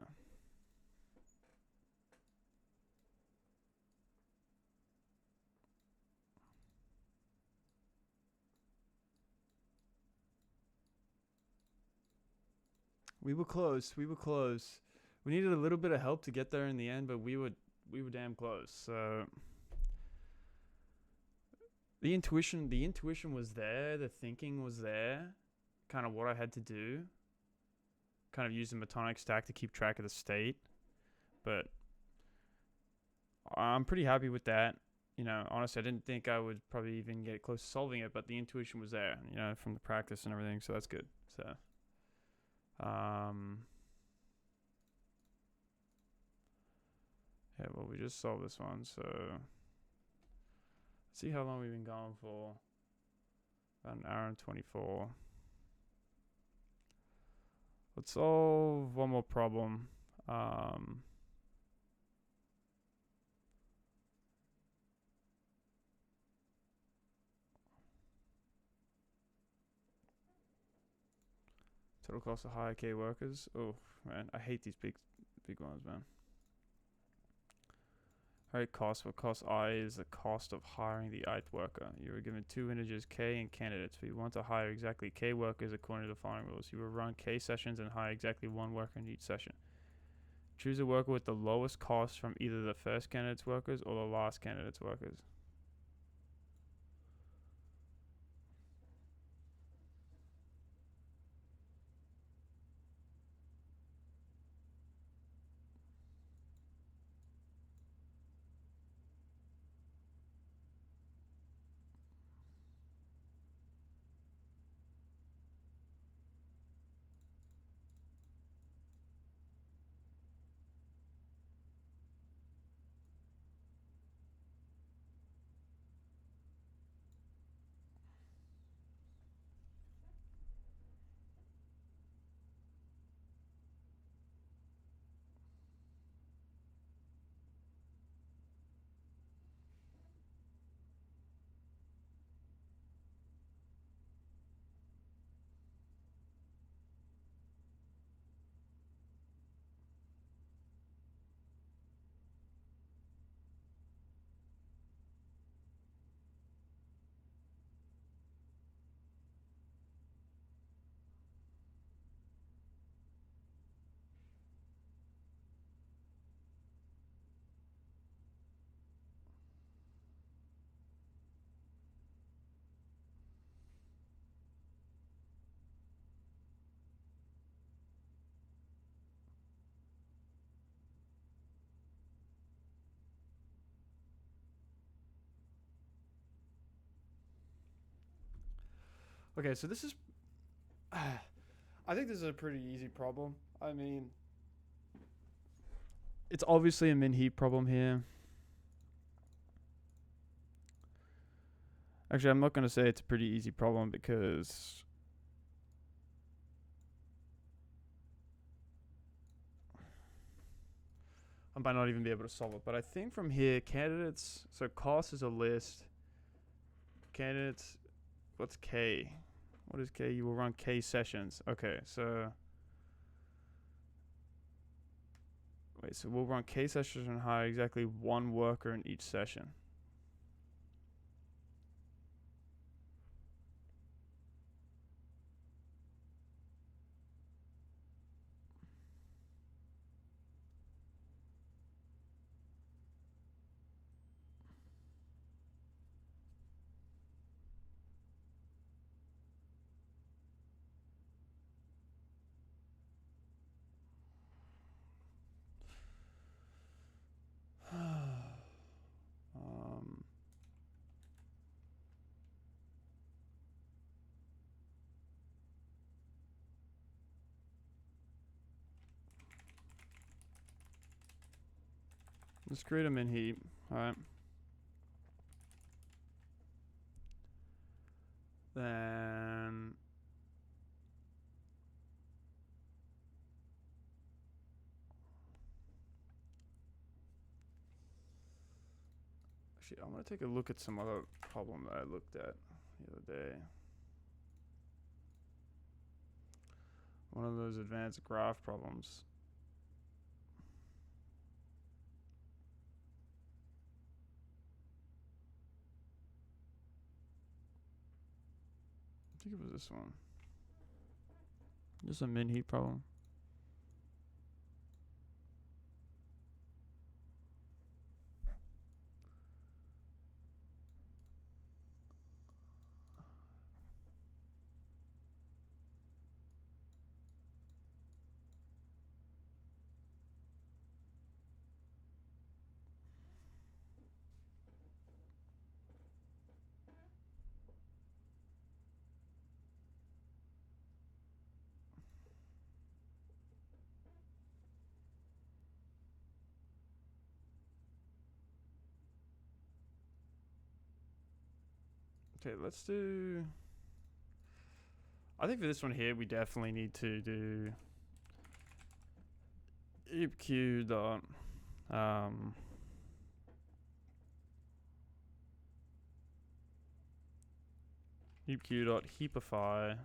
[SPEAKER 1] We were close. We were close. We needed a little bit of help to get there in the end, but we were damn close. So the intuition was there, the thinking was there, kind of what I had to do. Kind of use the Metonic stack to keep track of the state. But I'm pretty happy with that. you know, honestly, I didn't think I would probably even get close to solving it, but the intuition was there, you know, from the practice and everything, so that's good. So, yeah, well, we just solved this one, so let's see how long we've been going for. About an hour and 24. Let's solve one more problem. Total cost of hire K workers. Oh man, I hate these big ones, man. Alright, cost. What cost I is the cost of hiring the ith worker. You are given two integers K and candidates. If you want to hire exactly K workers according to the following rules, you will run K sessions and hire exactly one worker in each session. Choose a worker with the lowest cost from either the first candidate's workers or the last candidate's workers. Okay, so this is I think this is a pretty easy problem. I mean, it's obviously a min heap problem here. Actually, I'm not going to say it's a pretty easy problem because I might not even be able to solve it. But I think from here, candidates, so cost is a list. Candidates, what's K? What is K? You will run K sessions. Okay, so wait, so we'll run K sessions and hire exactly one worker in each session. Let's create a min heap. Alright. Then actually, I'm gonna take a look at some other problem that I looked at the other day. One of those advanced graph problems. I think it was this one. Just a min heap problem. Okay, let's do. I think for this one here, we definitely need to do heap q dot heap q dot heapify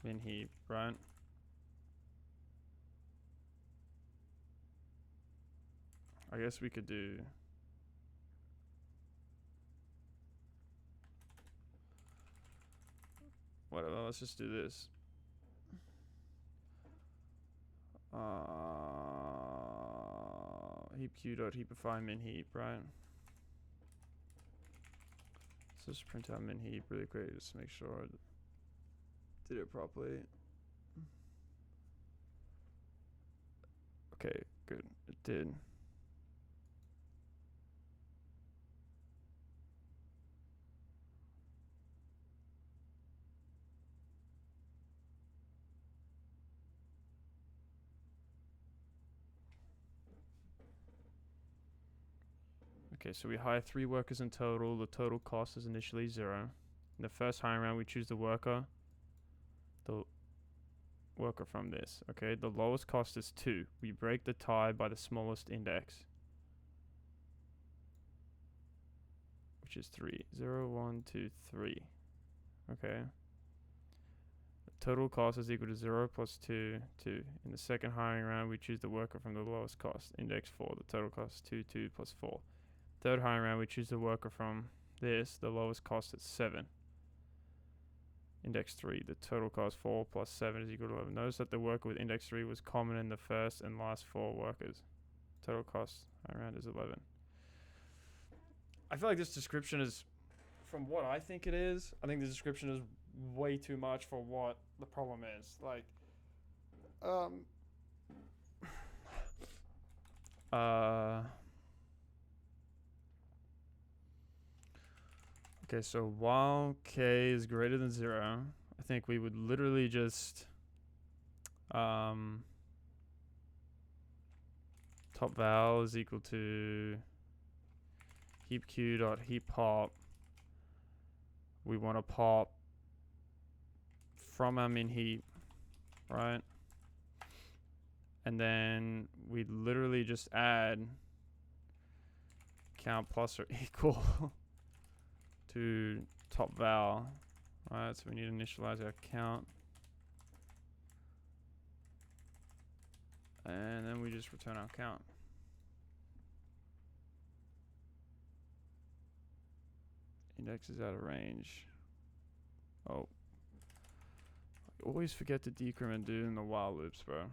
[SPEAKER 1] min heap, right? I guess we could do. Whatever, let's just do this. Heap q dot heapify min heap, right? Let's just print out min heap really quick just to make sure I did it properly. Okay, good. It did. Okay, so we hire 3 workers in total. The total cost is initially 0. In the first hiring round, we choose the worker from this. Okay, the lowest cost is 2. We break the tie by the smallest index, which is 3. 0, 1, 2, 3. Okay. The total cost is equal to 0 plus 2, 2. In the second hiring round, we choose the worker from the lowest cost, index 4. The total cost is 2, 2 plus 4. Third hiring round, we choose the worker from this. The lowest cost is 7. Index 3. The total cost 4 plus 7 is equal to 11. Notice that the worker with index 3 was common in the first and last 4 workers. Total cost hiring round is 11. I feel like this description is, from what I think it is, I think the description is way too much for what the problem is. Like, okay, so while k is greater than 0, I think we would literally just top val is equal to heap q dot heap pop. We want to pop from our min heap, right? And then we literally just add count plus or equal to top val, right? So we need to initialize our count, and then we just return our count. Index is out of range. Oh, I always forget to decrement dude in the while loops, bro.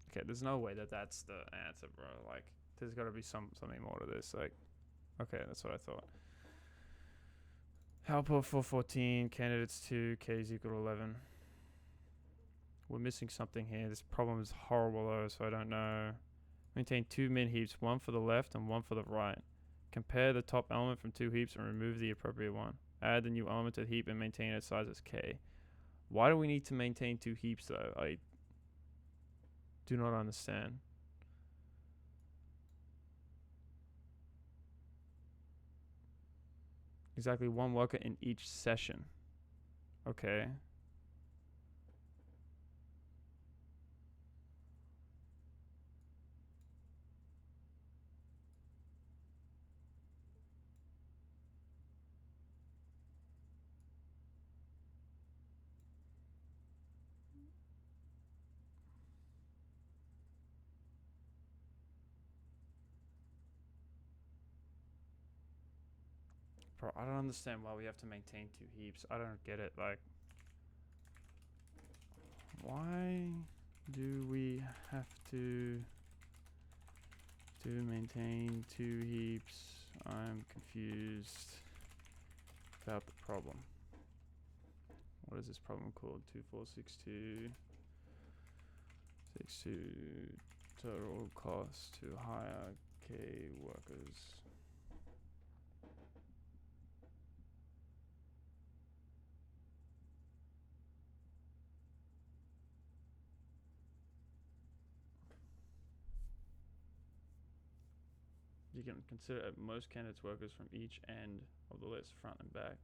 [SPEAKER 1] Okay, there's no way that that's the answer, bro. Like, there's got to be something more to this. Like, okay, that's what I thought. Output for 14, candidates 2, k is equal to 11. We're missing something here. This problem is horrible though, so I don't know. Maintain 2 min heaps, one for the left and one for the right. Compare the top element from 2 heaps and remove the appropriate one. Add the new element to the heap and maintain its size as k. Why do we need to maintain 2 heaps though? I do not understand. Exactly 1 worker in each session. Okay. Bro, I don't understand why we have to maintain 2 heaps. I don't get it. Like, why do we have to maintain 2 heaps? I'm confused about the problem. What is this problem called? 2462 total cost to hire k workers. You can consider at most candidates workers from each end of the list, front and back.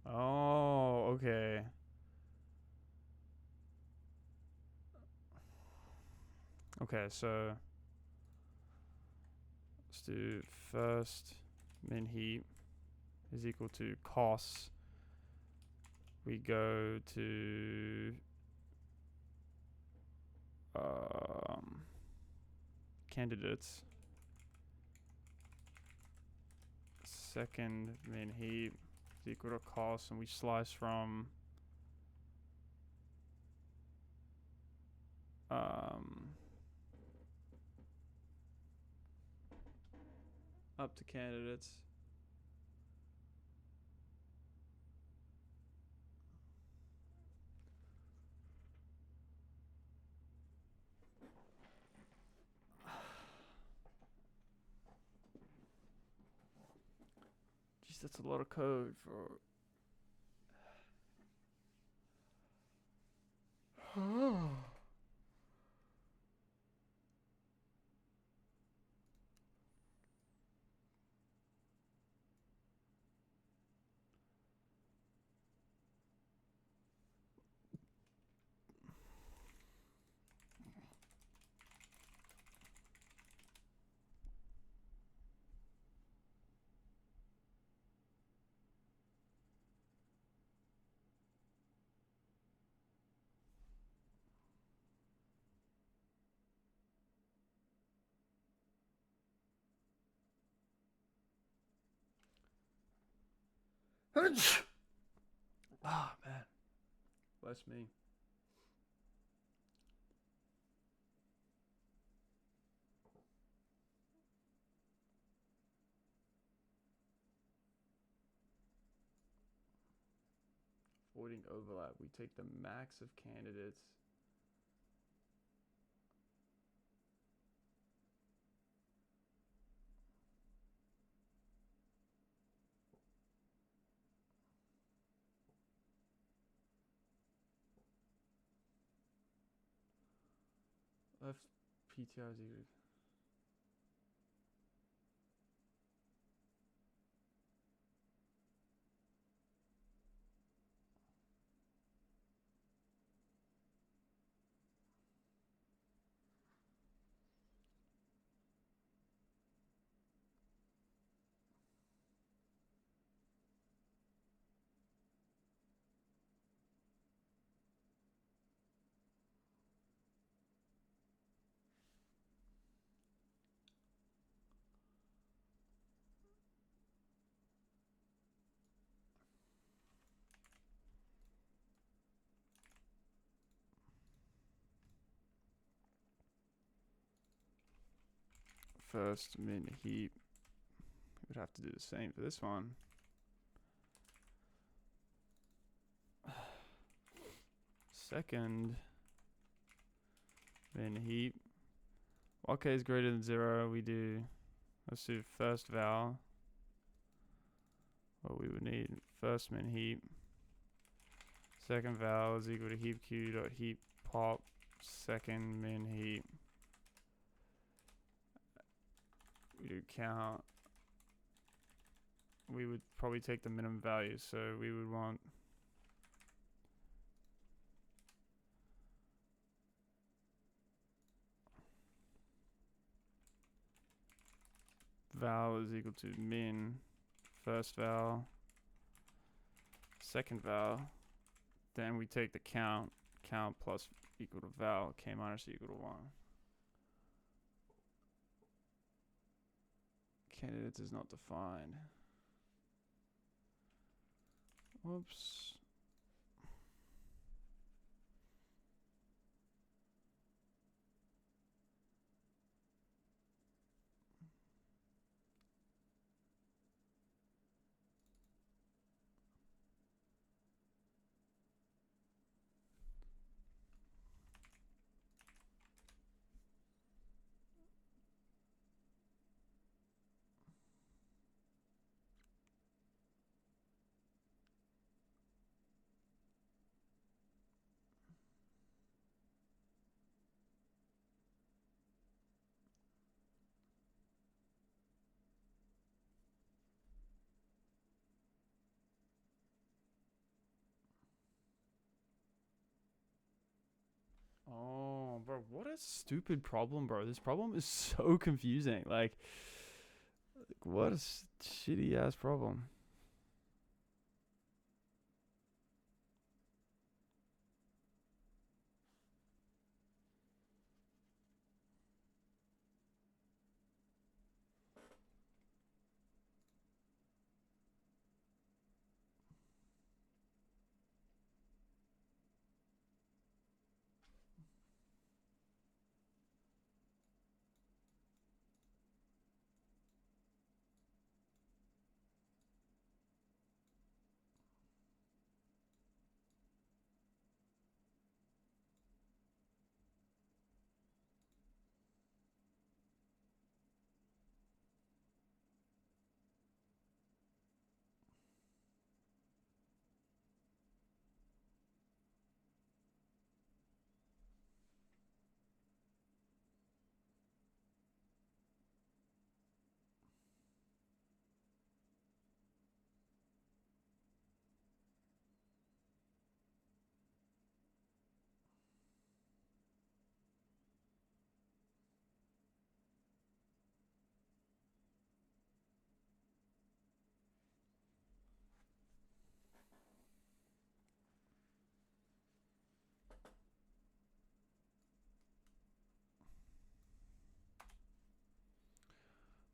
[SPEAKER 1] Oh, okay. Okay, so let's do first min heat is equal to costs. We go to candidates. Second min heat is equal to cost, and we slice from up to candidates. Jeez, that's a lot of code for. Ah, man. Bless me. Avoiding overlap. We take the max of candidates. Left PTR is equal. First min heat. We would have to do the same for this one. Second min heat. While k is greater than 0, we do, let's do first val. What we would need, first min heat. Second val is equal to heap q dot heap pop second min heat. We do count. We would probably take the minimum value, so we would want val is equal to min first val second val, then we take the count plus equal to val k minus equal to 1. Candidates is not defined. Whoops. a stupid problem, bro. This problem is so confusing. Like what a shitty ass problem.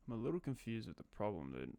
[SPEAKER 1] I'm a little confused with the problem, dude.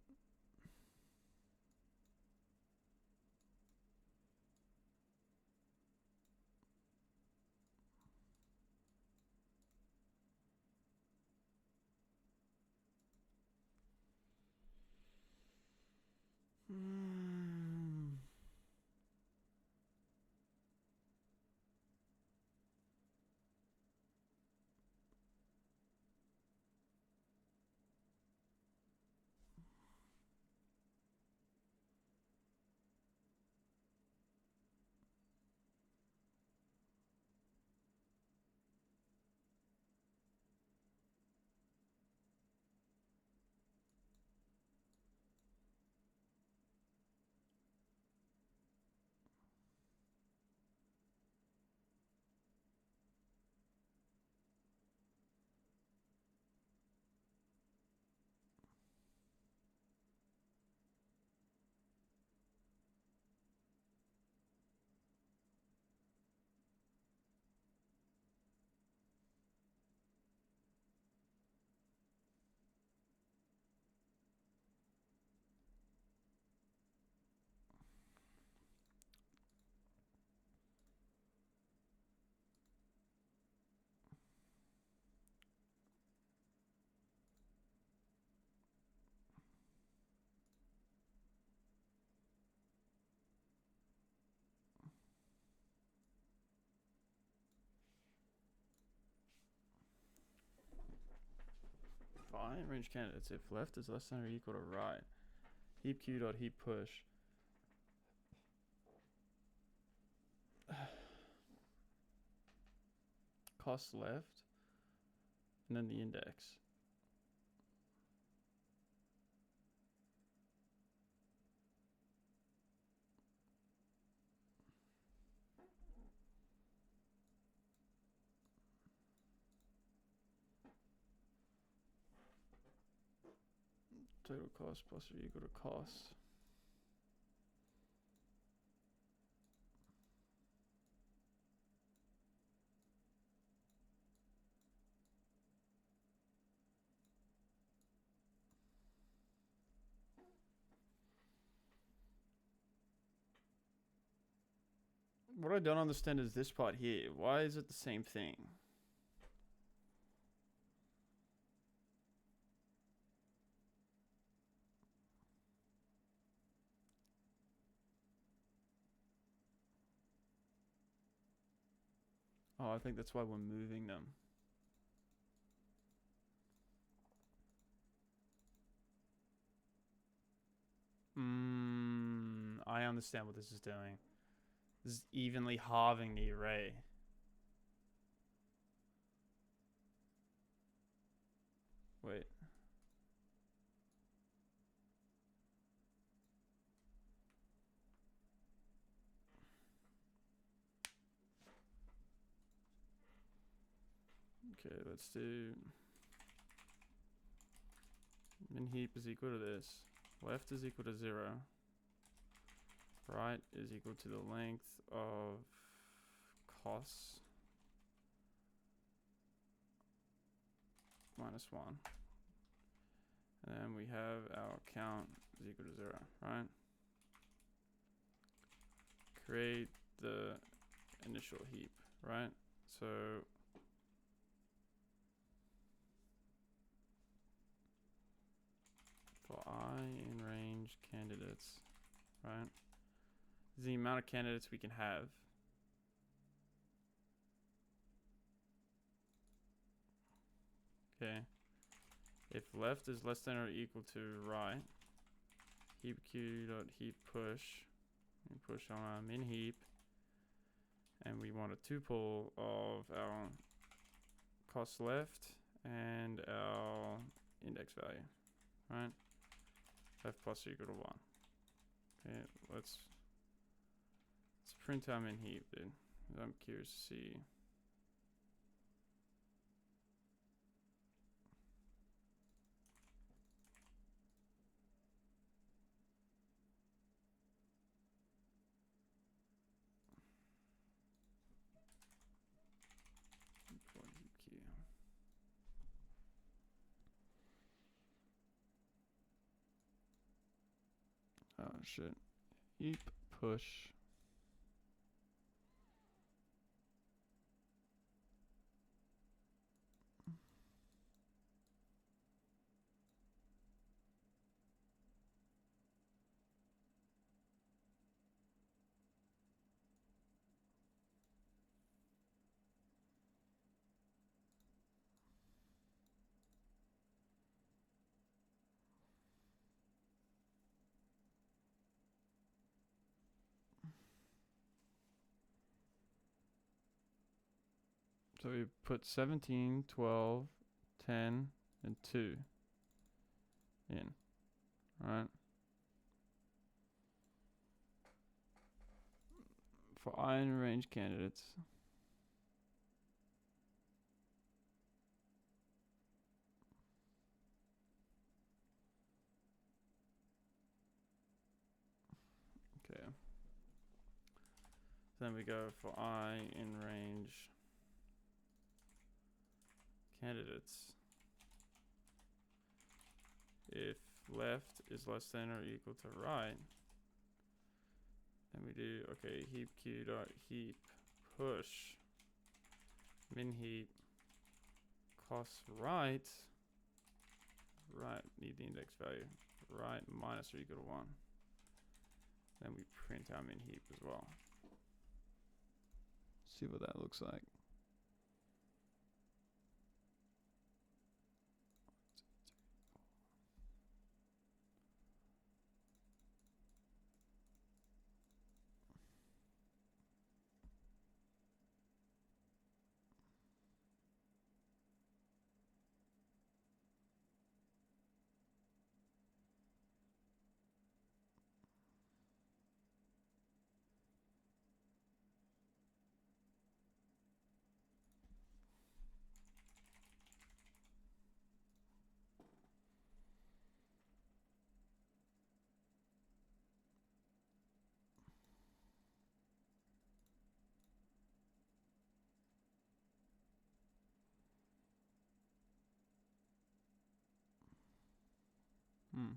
[SPEAKER 1] Fine, range candidates. If left is less than or equal to right. Heap q dot heap push. Cost left. And then the index. Total cost plus or equal to cost. What I don't understand is this part here. Why is it the same thing? Oh, I think that's why we're moving them. I understand what this is doing. This is evenly halving the array. Wait. Okay, let's do min heap is equal to this. Left is equal to 0. Right is equal to the length of cos minus 1. And then we have our count is equal to 0, right? Create the initial heap, right? So for I in range candidates, right? This is the amount of candidates we can have. Okay. If left is less than or equal to right, heap q dot heap push. We push on our min heap, and we want a tuple of our cost left and our index value, right? Left plus or equal to 1. Okay, let's print our min heap, dude. I'm curious to see. Oh shit. Heap push. So we put 17, 12, 10, and 2 in, right? For iron range candidates. Okay. Then we go for I in range candidates. If left is less than or equal to right, then we do, okay, heap q dot heap push min heap cost right, need the index value, right minus or equal to 1. Then we print our min heap as well. See what that looks like. Hmm.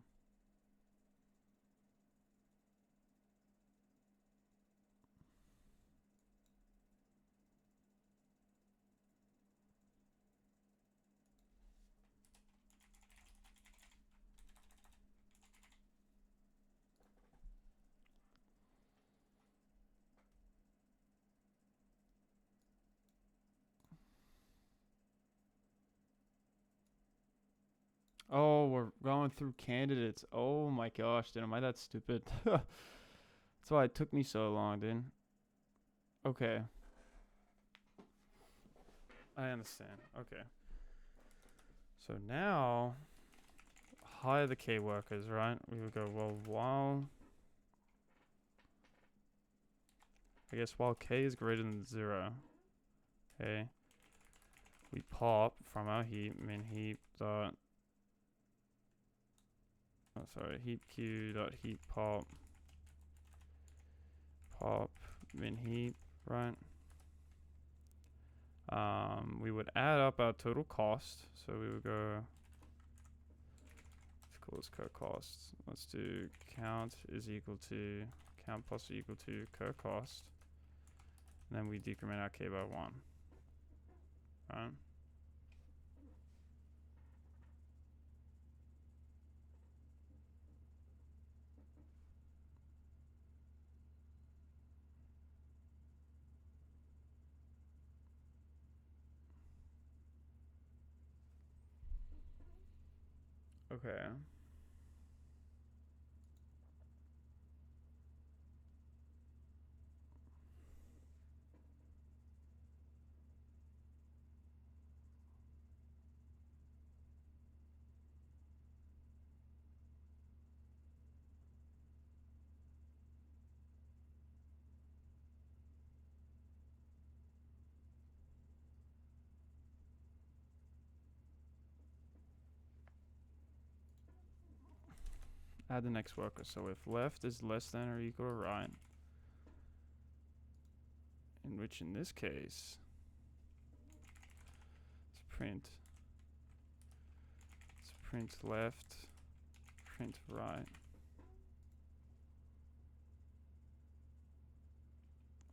[SPEAKER 1] Oh, we're going through candidates. Oh my gosh, dude, am I that stupid? That's why it took me so long, dude. Okay. I understand. Okay. So now, hire the key workers, right? We would go, well, while k is greater than 0, okay, we pop from our heap min heap dot heap q dot heap pop min heap, right? We would add up our total cost, so we would go, let's call this cur cost. Let's do count is equal to count plus or equal to cur cost, and then we decrement our k by 1, right? Okay. Add the next worker. So if left is less than or equal to right, in which in this case, let's print left, print right.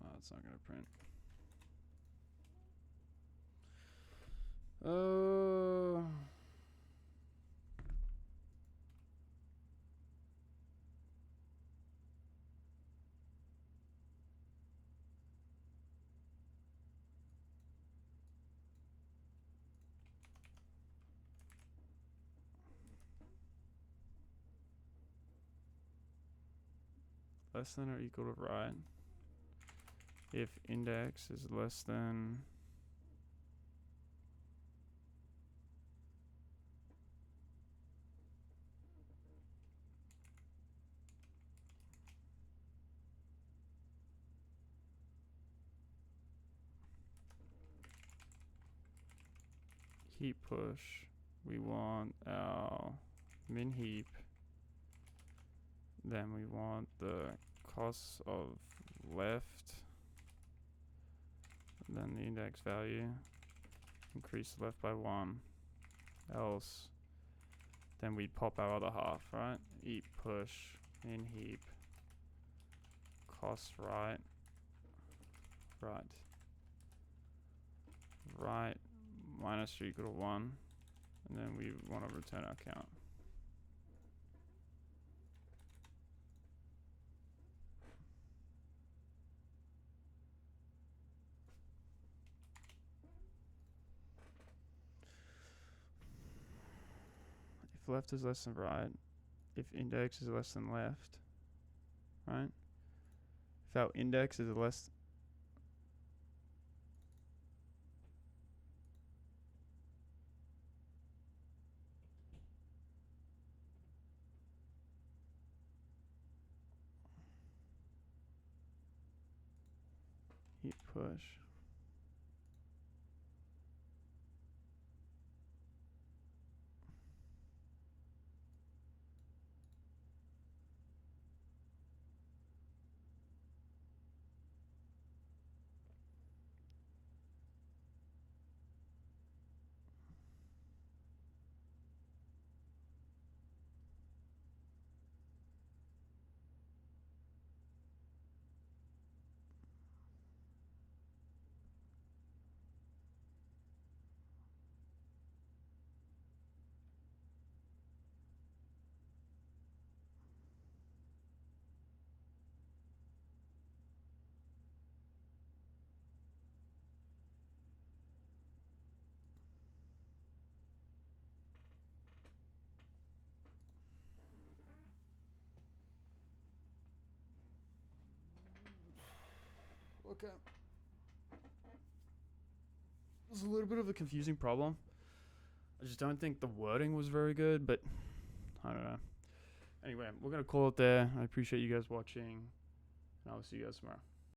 [SPEAKER 1] Oh, it's not gonna print. Less than or equal to right. If index is less than heap push, we want our min heap, then we want the cost of left, and then the index value, increase left by 1, else then we pop our other half, right? Heap push, min heap, cost right, minus or equal to 1, and then we want to return our count. If left is less than right, if index is less than left, right? If our index is less heap push. Okay. It was a little bit of a confusing problem. I just don't think the wording was very good, but I don't know. Anyway, we're going to call it there. I appreciate you guys watching, and I'll see you guys tomorrow.